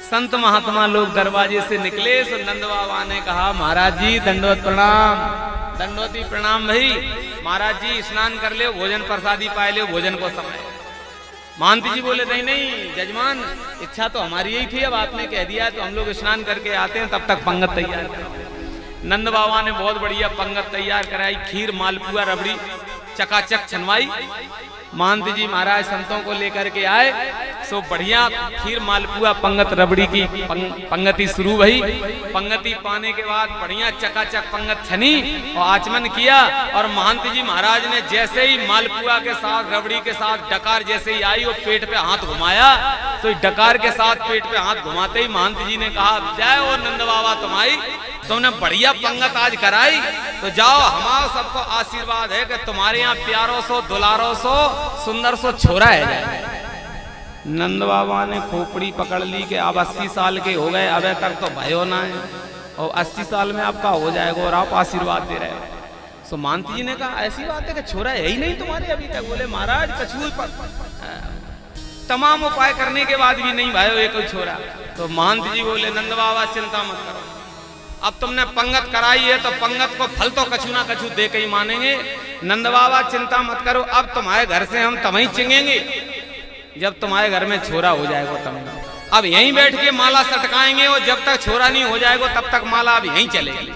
संत महात्मा लोग दरवाजे से निकले तो नंद बाबा ने कहा, महाराज जी दंडवत प्रणाम। दंडवती प्रणाम भाई। महाराज जी स्नान कर ले, भोजन प्रसादी पाए ले, भोजन को समय। महंत जी बोले, नहीं नहीं जजमान, इच्छा तो हमारी यही थी, अब आपने कह दिया तो हम लोग स्नान करके आते हैं, तब तक पंगत तैयार करो। नंद बाबा ने बहुत बढ़िया पंगत तैयार कराई, खीर मालपुआ रबड़ी चकाचक छनवाई। महंत जी महाराज संतों को लेकर के आए, सो बढ़िया खीर मालपुआ पंगत रबड़ी की पंगति शुरू हुई। पंगति पाने के बाद बढ़िया चकाचक पंगत छनी और आचमन किया। और महंत जी महाराज ने जैसे ही मालपुआ के साथ रबड़ी के साथ डकार जैसे ही आई और पेट पे हाथ घुमाया, तो डकार के साथ पेट पे हाथ घुमाते ही महंत जी ने कहा, जय हो नंद बाबा तुम्हारी, तुमने बढ़िया पंगत आज कराई, तो जाओ, हमारा सबको आशीर्वाद है कि तुम्हारे यहाँ प्यारो सो दुलारो सो सुंदर सो छोरा है जाए। नंद बाबा ने खोपड़ी पकड़ ली कि अब 80 साल के हो गए, अब तक तो भयो ना है, और 80 साल में आपका हो जाएगा और आप आशीर्वाद दे रहे हो। सो मानती जी ने कहा ऐसी बात है कि छोरा है ही नहीं तुम्हारे अभी तक? बोले महाराज कछुए पर तमाम उपाय करने के बाद भी नहीं भाई ये कोई छोरा। तो महंत जी बोले नंद बाबा चिंता मत करो, अब तुमने पंगत कराई है तो पंगत को फल तो कछु ना कछु दे के ही मानेंगे। नंद बाबा चिंता मत करो, अब तुम्हारे घर से हम तुम्हें चिंगेंगे, जब तुम्हारे घर में छोरा हो जाएगा तब। अब यहीं बैठ के माला सटकाएंगे और जब तक छोरा नहीं हो जाएगा तब तक माला अब यहीं चलेगी।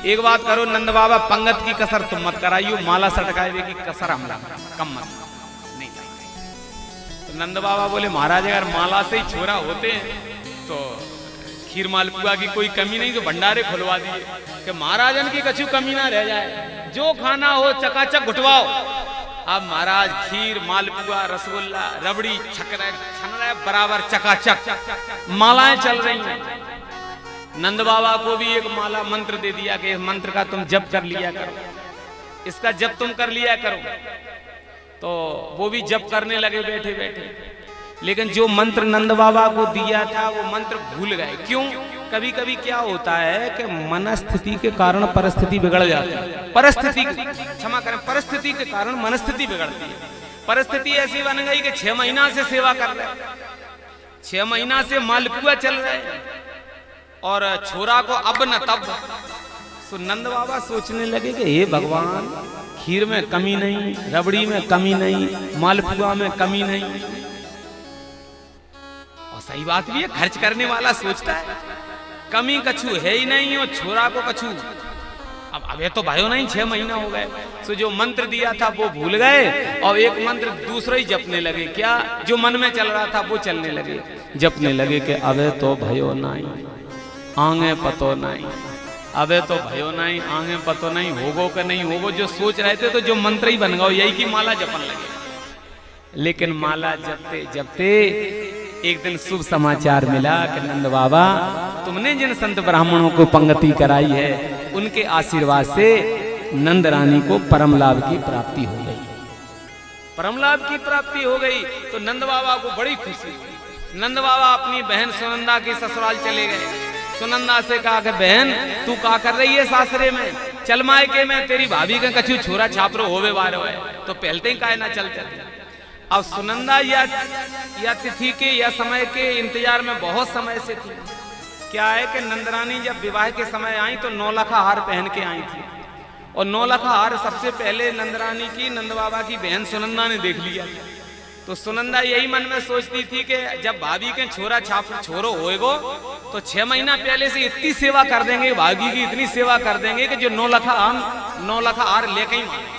एक बात करो नंद बाबा, पंगत की कसर तुम मत कराइयो, माला सटकाए की कसर हमला कम मत नहीं। तो नंद बाबा बोले महाराज अगर माला से ही छोरा होते तो खीर मालपुआ की कोई कमी नहीं, तो भंडारे खुलवा दिए कि महाराजन की कछु कमी ना रह जाए, जो खाना हो चकाचक घुटवाओ। अब महाराज खीर मालपुआ रसगुल्ला रबड़ी छन बराबर चकाचक मालाएं चल रही हैं। नंद बाबा को भी एक माला मंत्र दे दिया कि इस मंत्र का तुम जप कर लिया करो, इसका जप तुम कर लिया करो। तो वो भी जप करने लगे बैठे बैठे, लेकिन जो मंत्र नंद बाबा को दिया था वो मंत्र भूल गए। क्यों? कभी कभी क्या होता है कि मनस्थिति के कारण परिस्थिति बिगड़ जाती है। परिस्थिति, क्षमा करें, परिस्थिति के कारण मनस्थिति बिगड़ती है। परिस्थिति ऐसी बन गई कि 6 महीना से सेवा कर रहे, 6 महीना से मालपुआ चल रहे और छोरा को अब न तब। तो नंद बाबा सोचने लगे कि हे भगवान, खीर में कमी नहीं, रबड़ी में कमी नहीं, मालपुआ में कमी नहीं। और सही बात भी है, खर्च करने वाला सोचता है कमी कछु है ही नहीं और छोरा को कछु। अब अबे तो भयो नहीं, 6 महीना हो गए। तो जो मंत्र दिया था वो भूल गए और एक मंत्र दूसरा ही जपने लगे। क्या? जो मन में चल रहा था वो चलने लगे, जपने लगे कि अबे तो भयो नहीं, आगे पतो नहीं, अबे तो भयो नहीं, आगे पतो नहीं, होगो के नहीं होगो। जो सोच रहे थे तो जो मंत्र ही बन गया, यही की माला जपन लगे। लेकिन माला जपते जपते एक दिन शुभ समाचार मिला कि नंद बाबा, तुमने जिन संत ब्राह्मणों को पंगति कराई है उनके आशीर्वाद से नंद रानी को परम लाभ की प्राप्ति हो गई। परम लाभ की प्राप्ति हो गई तो नंद बाबा को बड़ी खुशी। नंद बाबा अपनी बहन सुनंदा के ससुराल चले गए। सुनंदा से कहा कि बहन तू क्या कर रही है सासरे में? चल मायके में, तेरी भाभी के कछु छोरा छापरो होवे बारो है, तो पहलते ही काहे ना चलते। अब सुनंदा या तिथि के या समय के इंतजार में बहुत समय से थी। क्या है कि नंदरानी जब विवाह के समय आई तो 9 लाखा हार पहन के आई थी, और 9 लाखा हार सबसे पहले नंदरानी की नंद बाबा की बहन सुनंदा ने देख लिया। तो सुनंदा यही मन में सोचती थी कि जब भाभी के छोरो होएगो तो 6 महीना पहले से इतनी सेवा कर देंगे, भाभी की इतनी सेवा कर देंगे कि जो 9 लाखा हार लेके ही मारे।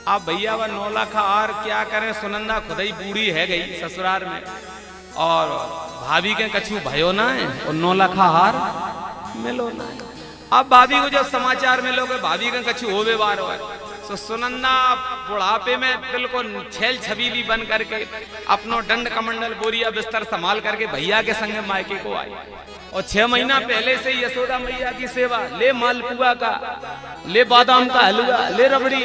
अब भैया वह 9 लाखा हार क्या करें, सुनंदा खुद ही बूढ़ी है गई ससुराल में और भाभी के कछु भयो ना है और 9 लाखा हार मिलो ना है। अब भाभी को जब समाचार मिलो कि भाभी के कछु होवे बार है, तो सुनंदा बुढ़ापे में बिल्कुल छेल छबीली बन करके अपनो दंड कमंडल बोरिया बिस्तर संभाल करके भैया के संग मायके को आई। और 6 महीना पहले से यशोदा मैया की सेवा, ले मालपुआ का, ले बादाम का हलवा, ले रबड़ी,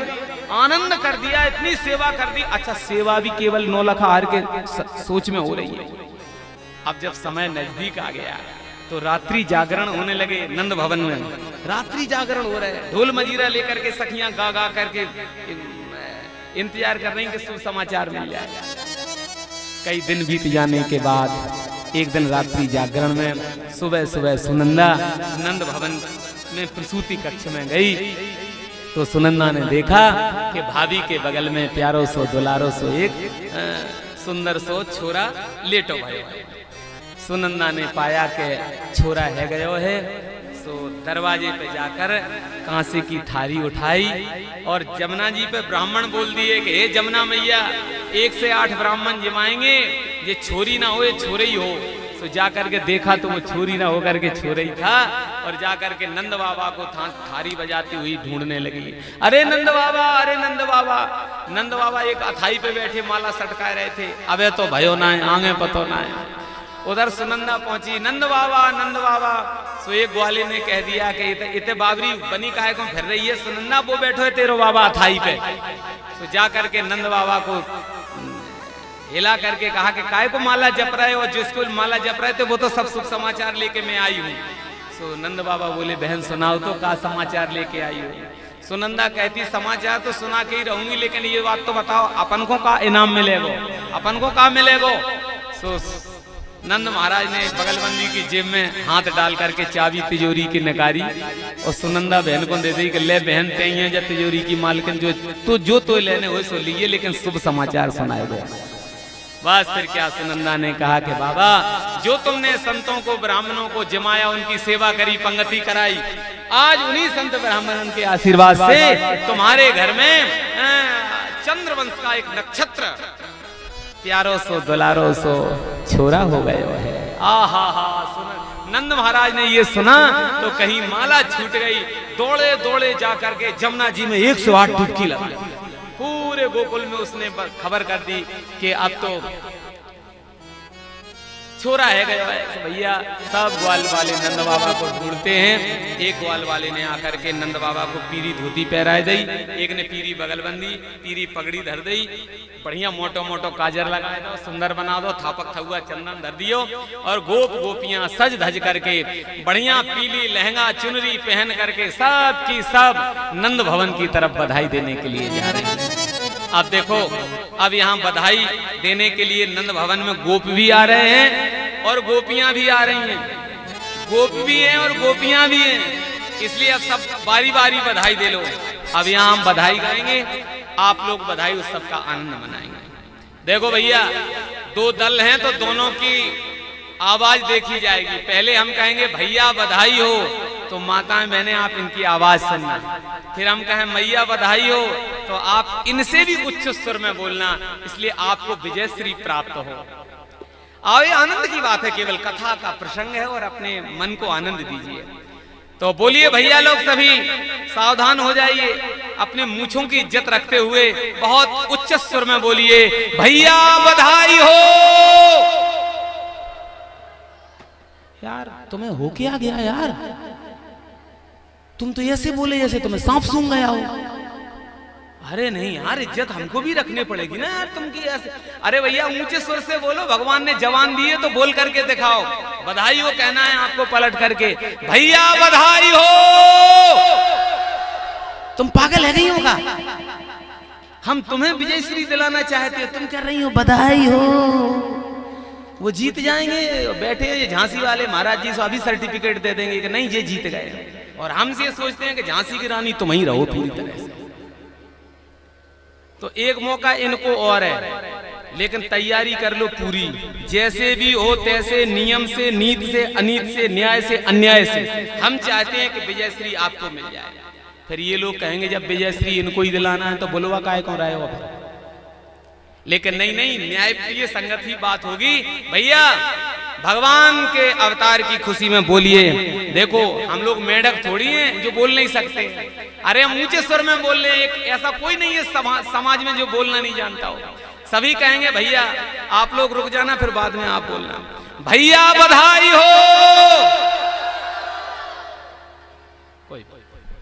आनंद कर दिया, इतनी सेवा कर दी। अच्छा, सेवा भी केवल 9 लाखा हार के सोच में हो रही है। अब जब समय नजदीक आ गया तो रात्रि जागरण होने लगे नंद भवन में। रात्रि जागरण हो रहे हैं, ढोल मजीरा लेकर के सखियां गा गा करके इंतजार कर रही कि शुभ समाचार मिल जाए। कई दिन बीत जाने के बाद एक दिन रात्रि जागरण में सुबह सुबह सुनंदा नंद भवन में प्रसूति कक्ष में गई तो सुनंदा ने देखा कि भाभी के बगल में प्यारो सो दुलारो सो एक सुंदर सो छोरा लेटो भयो। सुनंदा ने पाया कि छोरा है गयो है, सो दरवाजे पे जाकर कांसे की थारी उठाई और जमुना जी पे ब्राह्मण बोल दिए कि हे जमुना मैया, 1 से 8 ब्राह्मण जमाएंगे, ये छोरी ना हो ये छोरे ही हो। तो जाकर के देखा तो वो छोरी ना होकर के छोरे ही था और जाकर के नंद बाबा को थारी बजाती हुई ढूंढने लगी। अरे नंद बाबा, अरे नंद बाबा। नंद बाबा एक अथाई पे बैठे माला सटका रहे थे। अबे तो भयो ना है, आगे पतो ना है। उधर सुनंदा पहुंची, नंद बाबा। सो एक ग्वाले ने कह दिया कि इतने बाबरी बनी काहे को फिर रही है, सुनंदा वो बैठो है तेरो बाबा अथाई पे। तो जा करके नंद बाबा को हिला करके कहा कि काहे को माला जप रहे हो, जिसको माला जप रहे थे वो तो सब शुभ समाचार लेके मैं आई हूँ। सो नंद बाबा बोले बहन सुनाओ तो का समाचार लेके आई हो। सुनंदा कहती समाचार तो सुना के ही रहूंगी, लेकिन ये बात तो बताओ अपन को का इनाम मिलेगो, अपन को का मिलेगो। सो नंद महाराज ने बगलबंदी की जेब में हाथ डाल करके चाबी तिजोरी की निकाली और सुनंदा बहन को दे दी कि ले बहन ते ही जब तिजोरी की मालकिन जो तो लेने हो सो लिए, लेकिन शुभ समाचार सुनाए गए। बस फिर क्या सुनंदा ने कहा कि बाबा जो तुमने संतों को ब्राह्मणों को जमाया, उनकी सेवा करी, पंगति कराई, आज उन्हीं संत ब्राह्मणों के आशीर्वाद से तुम्हारे घर में चंद्रवंश का एक नक्षत्र प्यारो सो दुलारो सो छोरा हो गयो है। आहा हा नंद महाराज ने ये सुना तो कहीं माला छूट गई, दौड़े दौड़े जाकर के जमुना जी में 108 डुबकी लगाई। पूरे गोकुल में उसने खबर कर दी कि अब तो छोरा है गया है। तो भैया सब ग्वाल वाले नंद बाबा को ढूंढते हैं। एक ग्वाल वाले ने आकर के नंद बाबा को पीरी धोती पहराए दी, एक ने पीरी बगलबंदी, पीरी पगड़ी धर दी, बढ़िया मोटो मोटो काजर लगाए दो, सुंदर बना दो, थापक थुआ चंदन धर दियो, और गोप गोपियां सज धज करके बढ़िया पीली लहंगा चुनरी पहन करके सब की सब नंद भवन की तरफ बधाई देने के लिए जा रही है। अब देखो, अब यहाँ बधाई देने के लिए नंद भवन में गोप भी आ रहे हैं और गोपियां भी आ रही हैं, गोप भी हैं और गोपियां भी हैं, इसलिए अब सब बारी बारी बधाई दे लो। अब यहाँ हम बधाई गाएंगे, आप लोग बधाई उत्सव का आनंद मनाएंगे। देखो भैया, दो दल हैं तो दोनों की आवाज देखी जाएगी। पहले हम कहेंगे भैया बधाई हो, तो माताएं बहनें आप इनकी आवाज सुनना। फिर हम कहें मैया बधाई हो, तो आप इनसे भी उच्च स्वर में बोलना, इसलिए आपको विजय श्री प्राप्त हो। आवे आनंद की बात है, केवल कथा का प्रसंग है और अपने मन को आनंद दीजिए। तो बोलिए भैया लोग सभी सावधान हो जाइए, अपने मूंछों की इज्जत रखते हुए बहुत उच्च स्वर में बोलिए भैया बधाई हो। यार तुम्हें हो क्या गया यार, तुम तो ऐसे बोले जैसे तुम्हें सांप सूंघ गया हो। अरे नहीं यार, इज्जत हमको भी रखनी पड़ेगी ना यार, तुम की ऐसे। अरे भैया ऊंचे स्वर से बोलो, भगवान ने जवान दिए तो बोल करके दिखाओ। बधाई हो कहना है आपको पलट करके, भैया बधाई हो। तुम पागल है गई होगा, हम तुम्हें विजय श्री दिलाना चाहते हो, तुम कह रही हो बधाई हो। वो जीत जाएंगे, बैठे ये झांसी वाले महाराज जी से अभी सर्टिफिकेट दे देंगे कि नहीं ये जीत गए, और हमसे सोचते हैं कि झांसी की रानी तुम ही रहो पूरी तरह से। तो एक मौका इनको और है, लेकिन तैयारी कर लो पूरी, जैसे भी हो तैसे, नियम से, नीत से, अनीत से, न्याय से, अन्याय से। हम चाहते हैं कि विजय श्री आपको मिल जाए। फिर ये लोग कहेंगे जब विजय श्री इनको ही दिलाना है तो बुलवा काहे कौन रहे हो। लेकिन नहीं नहीं, न्याय प्रिय संगत ही बात होगी। भैया भगवान के अवतार की खुशी में बोलिए। देखो हम लोग मेढक थोड़ी हैं जो बोल नहीं सकते। अरे हम ऊंचे स्वर में बोल रहे हैं, एक ऐसा कोई नहीं है समाज में जो बोलना नहीं जानता हो। सभी कहेंगे भैया, आप लोग रुक जाना, फिर बाद में आप बोलना भैया बधाई हो।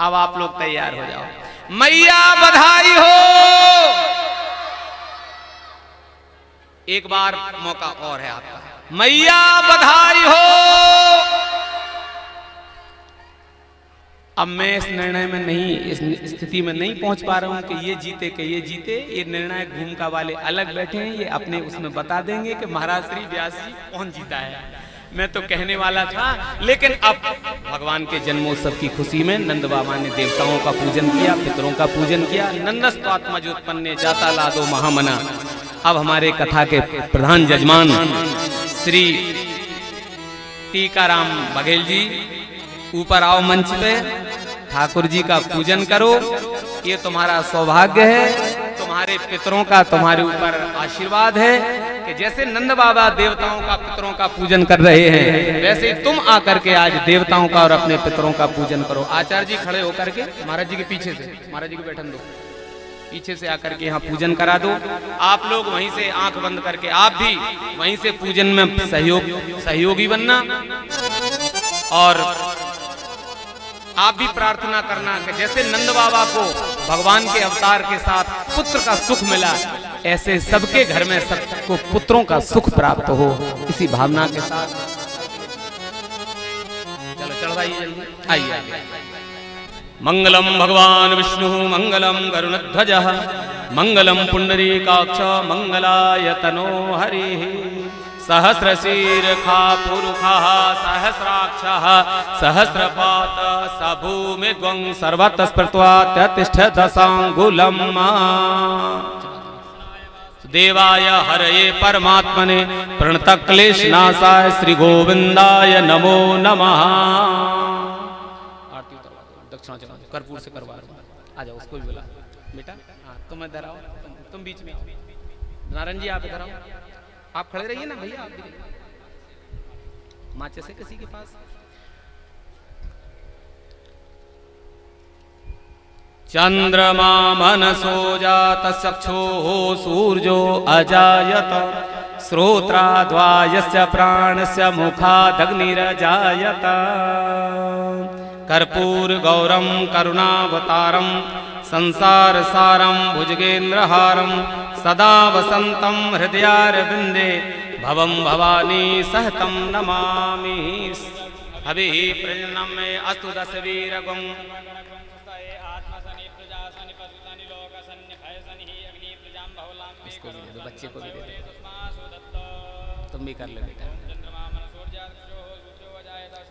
अब आप लोग तैयार हो जाओ, मैया बधाई हो। एक बार मौका और है आपका, मैया बधाई हो। अब मैं इस निर्णय में नहीं, इस स्थिति में नहीं पहुंच पा रहा हूं कि ये जीते कि ये जीते। ये निर्णायक भूमिका वाले अलग बैठे हैं, ये अपने उसमें बता देंगे कि महाराज श्री व्यास जी कौन जीता है। मैं तो कहने वाला था, लेकिन अब भगवान के जन्मोत्सव की खुशी में नंद बाबा ने देवताओं का पूजन किया, पितरों का पूजन किया। नंदस्वात्मजोत्पन्ने जाता लादो महामना। अब हमारे कथा के प्रधान जजमान श्री टीकाराम बघेल जी ऊपर आओ मंच पे, ठाकुर जी का पूजन करो। ये तुम्हारा सौभाग्य है, तुम्हारे पितरों का तुम्हारे ऊपर आशीर्वाद है कि जैसे नंद बाबा देवताओं का पितरों का पूजन कर रहे हैं, वैसे तुम आकर के आज देवताओं का और अपने पितरों का पूजन करो। आचार्य जी खड़े होकर के महाराज जी के पीछे से, महाराज जी को बैठन दो। पीछे से आकर के यहाँ पूजन करा दो। आप लोग वहीं से आंख बंद करके आप भी वहीं से पूजन में सहयोगी बनना और आप भी प्रार्थना करना कि जैसे नंद बाबा को भगवान के अवतार के साथ पुत्र का सुख मिला, ऐसे सबके घर में सबको पुत्रों का सुख प्राप्त हो, इसी भावना के साथ। चलो चढ़ाइए जल्दी, आइए। मंगलम भगवान विष्णु मंगलम गरुणध्वजः मंगलम पुंडरीकाक्ष मंगलाय तनो हरिः सहस्रशीर्षा पुरुषः सहस्राक्षः सहस्रपात स भूमिद्वं सर्वतः स्पृष्ट्वा त्यतिष्ठत् दशांगुलम् देवाय हरये परमात्मने प्रणतक्लेशनाशाय श्री गोविंदाय नमो नमः। आरती दक्षिणा चढ़ा कर्पूर से करवा आ जाओ, उसको भी बोला बेटा। हाँ तुम इधर आओ, तुम बीच में। नारायण जी आप इधर आओ, आप खड़े रहिए ना भैया, आप भी माचे से किसी के पास। चंद्रमा मनसो जात चक्षुः सूर्यो अजायत श्रोत्राद्वायस्य प्राणस्य मुखादग्निरजायत कर्पूर गौरम करुणावतारम संसार सारम भुजगेन्द्रहारम सदा वसंतम हृदयारविंदे भवम भवानी सहतम नमामि। हवि प्रणम्य अस्तु दशवीरगुं बच्चे को भी दे दो, तुम भी कर लो बेटा।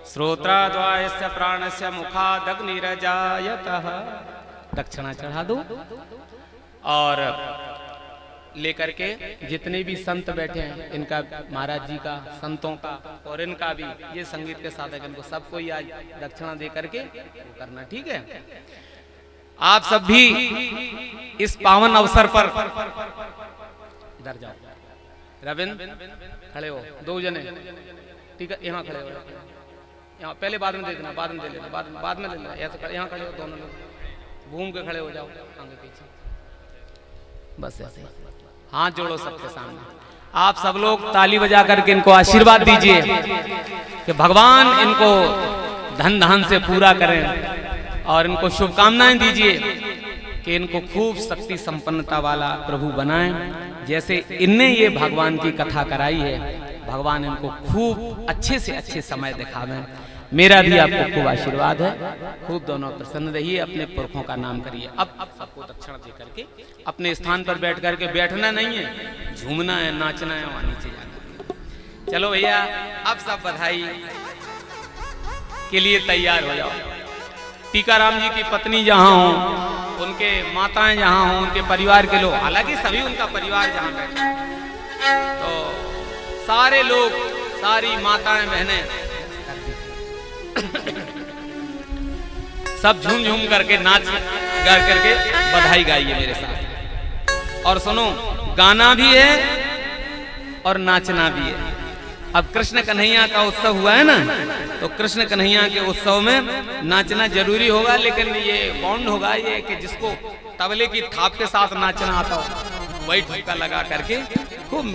श्रोत्राद्वायस्य प्राणस्य मुखादग्निरजायतः। दक्षिणा चढ़ा दो और लेकर के जितने भी संत बैठे हैं इनका, महाराज जी का, संतों का और इनका भी, ये संगीत के साधक, इनको सबको ही आज दक्षिणा दे करके वो करना, ठीक है। आप सब भी इस पावन अवसर पर इधर जाओ, रविंद्र खड़े हो, दो जने, ठीक है, यहाँ खड़े हो, यहाँ पहले बाद में दे देना, बाद में दे लेना, बाद में ले लेना, यहाँ खड़े हो, दोनों लोग घूम के खड़े हो जाओ आगे पीछे, बस ऐसे हाथ जोड़ो सबके सामने। आप सब लोग ताली बजा करके इनको आशीर्वाद दीजिए कि भगवान इनको धन धान से पूरा करें और इनको शुभकामनाएं दीजिए कि इनको खूब शक्ति संपन्नता वाला प्रभु बनाएं। जैसे इनने ये भगवान की कथा कराई है, भगवान इनको खूब अच्छे से अच्छे समय दिखावें। मेरा भी आपको खूब आशीर्वाद है, खूब दोनों प्रसन्न रहिए, अपने पुरखों का नाम करिए। अब सबको दक्षिणा दे करके अपने स्थान पर बैठ करके, बैठना नहीं है, झूमना है, नाचना है, वहां नीचे जाना। चलो भैया अब सब बधाई के लिए तैयार हो जाओ। टीकाराम जी की पत्नी जहां हो, उनके माताएं जहां हो, उनके परिवार के लोग, हालांकि सभी उनका परिवार जहां बैठे, तो सारे लोग, सारी माताएं बहनें सब झूम झूम करके नाच गा करके बधाई गाइए मेरे साथ। और सुनो, गाना भी है और नाचना भी है। अब कृष्ण कन्हैया का उत्सव हुआ है ना, तो कृष्ण कन्हैया के उत्सव में नाचना जरूरी होगा, लेकिन ये बाउंड होगा ये कि जिसको तबले की थाप के साथ नाचना आता हो वही ठुमका लगा करके खूब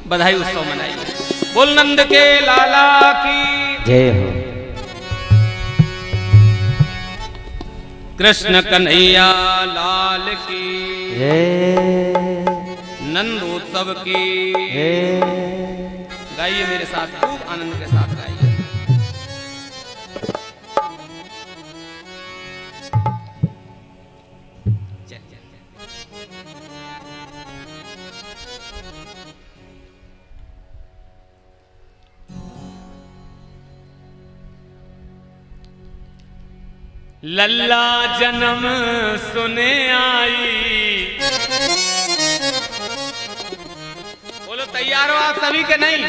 बधाई उत्सव मनाइए। बोल नंद के लाला की जय हो। कृष्ण कन्हैया लाल की जय, नंदोत्सव की जय। गाइए मेरे साथ, खूब आनंद के साथ गाइए। लल्ला जन्म सुने आई। बोलो तैयार हो आप सभी के? नहीं,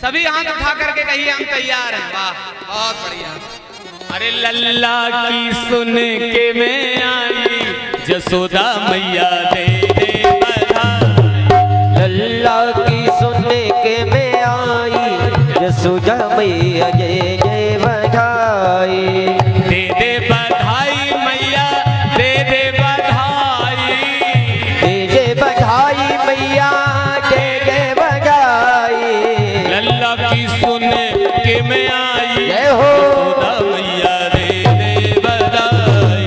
सभी हाथ उठा करके कहिए हम तैयार हैं। वाह, बहुत बढ़िया। अरे लल्ला की सुन के मैं आई, जसोदा मैया दे दे बधाई। लल्ला की सुन के मैं आई, जसोदा मैया जय जय बधाई। दे दे बधाई मैया, दे दे बधाई। में आई जय हो। यशोदा मैया दे दे बधाई।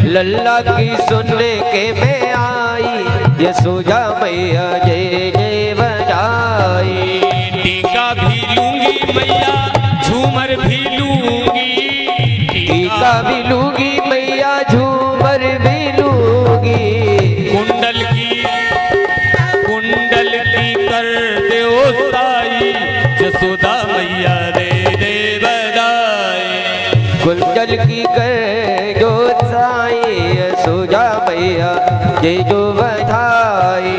लल्ला की सुनने के में आई यशोदा मैया जय जय बजाई। टीका भी लूंगी मैया झूमर भी लूंगी, टीका भी लूंगी मैया झूमर भी लूंगी। कुंडल की कर दे ओ साई यशोदा मैया दे दे बधाई। कुंडल की कर जो साई यशोदा मैया जय जो बधाई।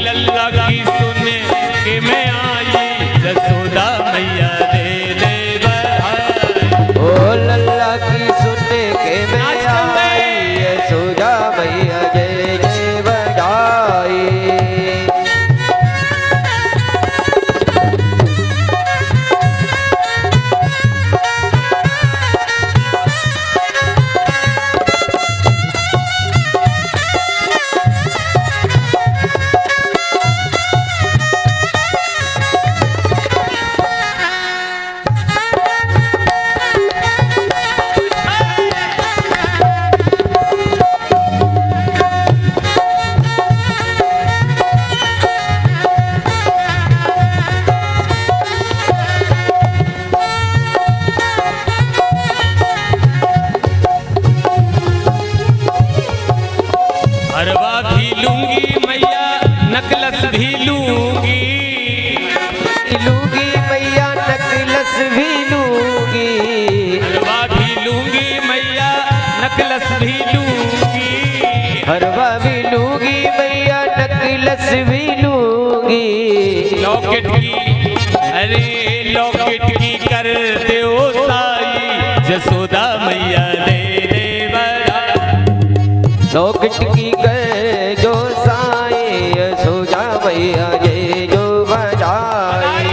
लल्ला की सुने के मैं आई यशोदा मैया दे दे बधाई। ओ लल्ला की सुनने के में आई यशोदा मैया जय जय बजाई। हरवा भी लूंगी मैया नकलस भी लूंगी, लूंगी मैया नकलस भी लूंगी। हरवा भी लूंगी मैया नकलस भी लूंगी। हरवा भी लूंगी मैया नकलस भी लूंगी। लॉकेट की अरे लॉकेट की कर दे ओ साई यशोदा मैया दे दे बधाई। लॉकेट की कर जो साई यशोदा मैया जय जो बजाई।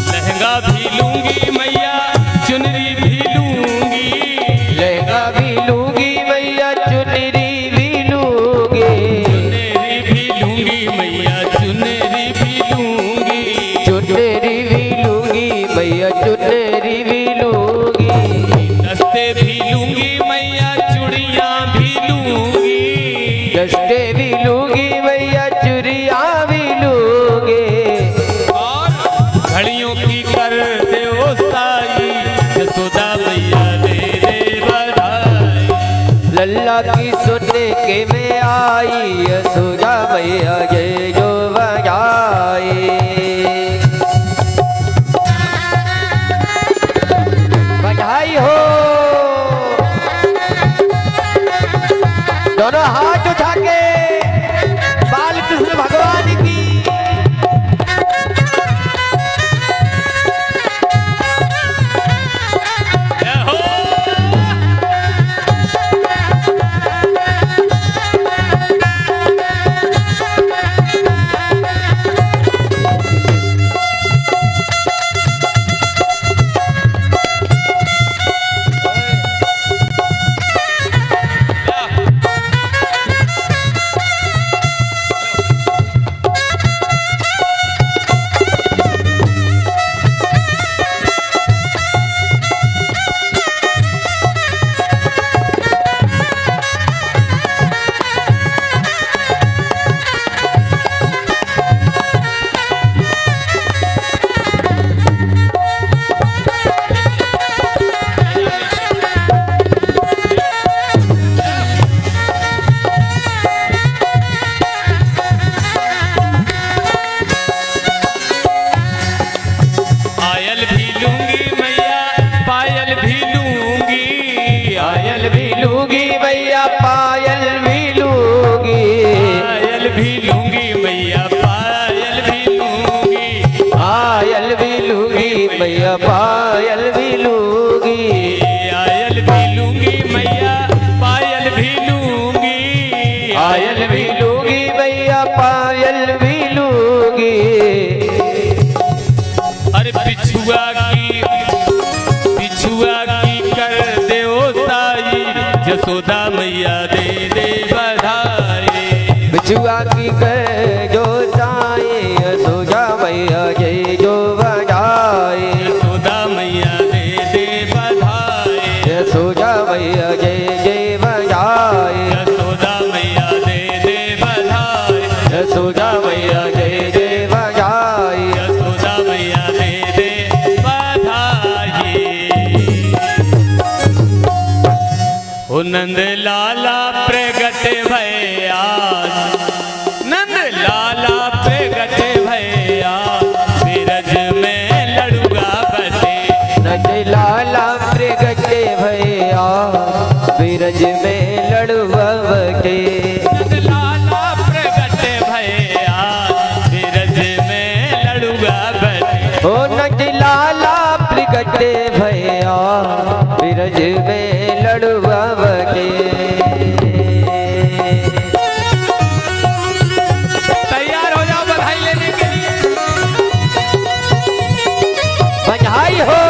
लहंगा भी लूंगी मैया चुनरी भी लूंगी, लहंगा भी लूंगी मैया चुनरी भी लूंगी। चुनरी भी लूंगी मैया चुनरी भी लूंगी। चुनरी भी लूंगी मैया चुनरी भी लूंगी। दस्ते भी लूंगी मैया चूड़ियां भी लूंगी। दस्ते भी लूंगी मैया चुरिया भी लूंगी। और घड़ियों की कर दे ओ साई यशोदा मैया दे दे बधाई। लल्ला की सुनने के में आई यशोदा मैया जय जो बजाई। बधाई हो। दोनों हाथ उठा के बाल कृष्ण भगवान की। जय हो। पायल भी लूंगी। अरे बिछुआ की कर दे ओ साई, यशोदा मैया दे दे बधाई। बिछुआ की कर जो साई, यशोदा मैया जय जो बधाई। यशोदा मैया दे दे बधाई। यशोदा मैया जय जय बधाई। यशोदा मैया दे दे बधाई। यशोदा मैया जय जय बधाई। यशोदा मैया दे दे बधाई। ओ नंद लाला प्रगट भया, नंद लाला प्रगट भया, बिरज में लड़ुआ बटे। नंद लाला प्रगट भया, बिरज में लड़ुआ बटे। नंद लाला प्रगट भया, बिरज में लड़ुआ बटे। ओ नंद लाला प्रगट भया, बिरज में लड़ुआ बटे। तैयार हो जाओ बधाई लेने के लिए। बधाई हो।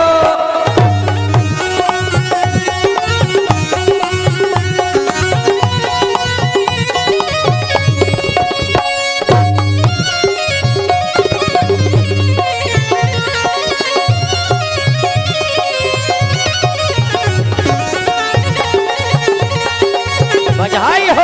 बधाई हो।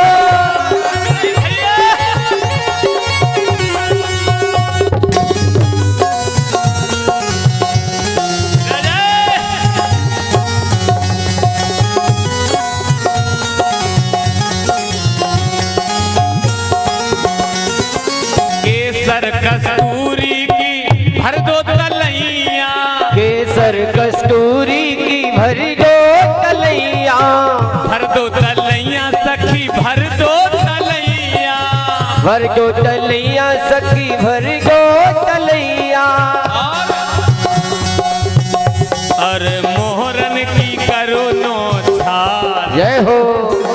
केसर कस्तूरी की भर दो तलैया, केसर कस्तूरी की भर दो तलैया। भर दो तलैया सखी भर दो तलैया। भर दो तलैया सखी भर दो तलैया। अरे मोहरन की करो नो छार। जय हो।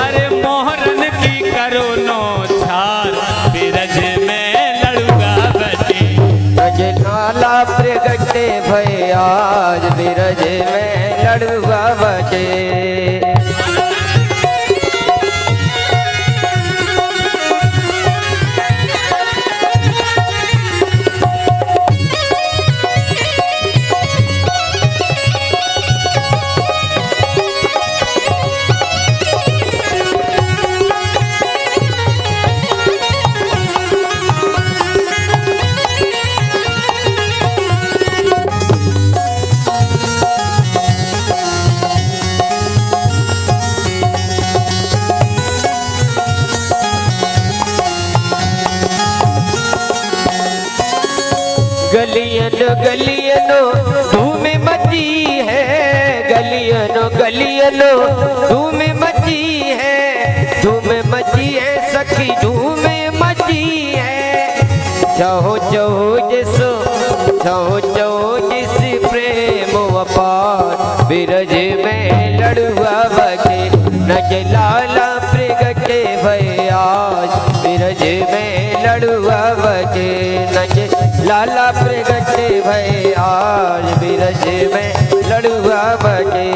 अरे मोहरन की करो नो छार, बिरज में लड़ुआ बटे। नज लाला प्रगट भया, बिरज में लड़ुआ बटे। गलियनो गलियनो धूम मची है। गलियनो गलियनो धूम मची है। धूम मची है सखी धूम मची है। चाहो चाहो जिसो चाहो चाहो जिस प्रेम अपार, बिरज में लड़ुआ बटे। नज लाला प्रगट भया, बिरज में लड़ुआ बटे। नज लाला प्रगट भया, बिरज में लड़ुआ बटे।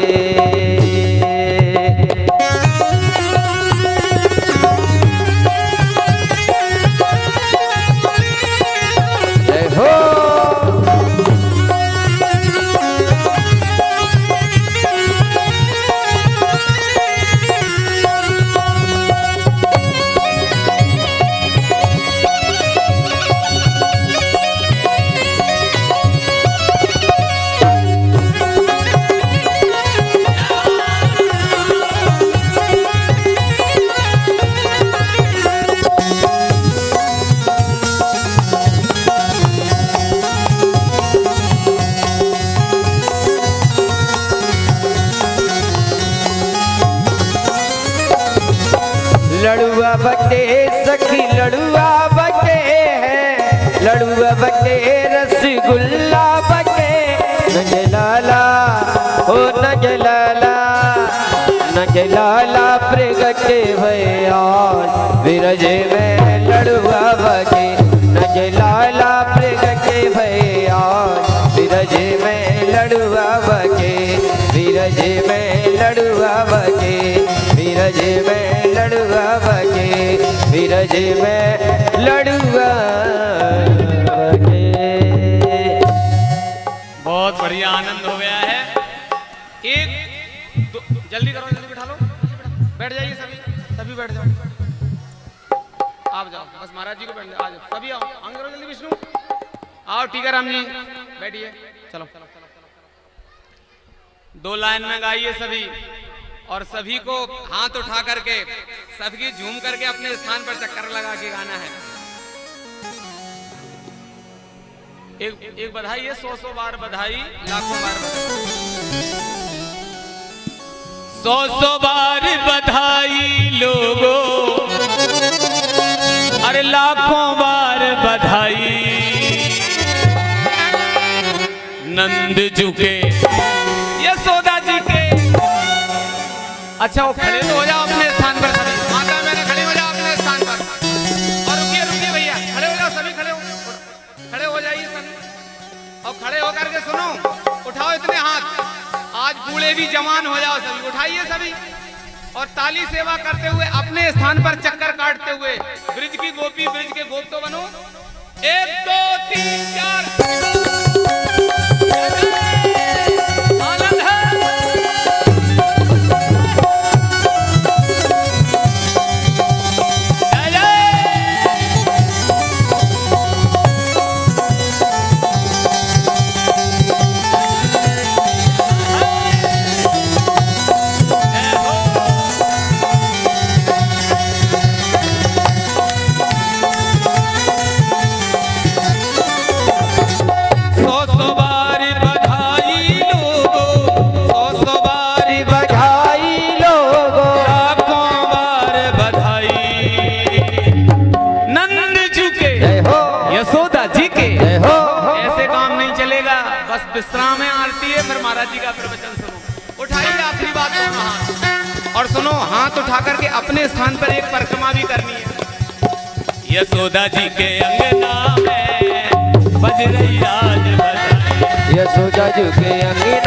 जय हो। लड़ुआ बटे सखी लड़ुआ बटे है। लड़ुआ बटे रसगुल्ला बटे। नज लाला ओ नज लाला, नज लाला प्रगटे भया विरज में लड़ुआ बजे नज लाला प्रगटे भया विरज में लड़ुआ बजे विरज में लड़ुआ बजे विरज में लड़ुआ बजे विरज में लड़ुआ बजे। बहुत बढ़िया, आनंद हो गया है। एक दो, जल्दी करो, जल्दी बिठा लो, बैठ जाइए सभी बैठ जाओ, आप जाओ, बस महाराज जी को बैठ जाओ, आ जाओ सभी, आओ आगे करो जल्दी, विष्णु आओ, टीकाराम जी बैठिए, चलो दो लाइन में गाइए सभी, और सभी को हाथ उठा करके सबकी झूम करके अपने स्थान पर चक्कर लगा के गाना है। एक बधाई है, 100 बार बधाई, लाखों बार बधाई, 100 बार बधाई लोगों, अरे लाखों बार बधाई, नंद जी के, यशोदा जी के। अच्छा वो खड़े तो हो जाओ अपने स्थान पर सभी, माता मैंने खड़े हो जाओ अपने स्थान पर, और रुकिए भैया, खड़े हो जाओ सभी, खड़े हो जाइए सभी, और खड़े होकर के सुनो, उठाओ इतने हाथ, आज बूढ़े भी जवान हो जाओ सभी, उठाइए सभी, और ताली सेवा करते हुए अपने स्थान पर चक्कर काटते हुए ब्रिज की गोपी, ब्रिज के गोप तो बनो, 1 2 3 4 आनंद है। विश्राम है, आरती है, फिर महाराज जी का प्रवचन सुनो, उठाइए आखिरी बात दोनों हाथ, और सुनो हाथ उठा करके अपने स्थान पर एक परिक्रमा भी करनी है। यशोदा जी के अंगना में बज रही आज बधाई, यशोदा जी के अंगना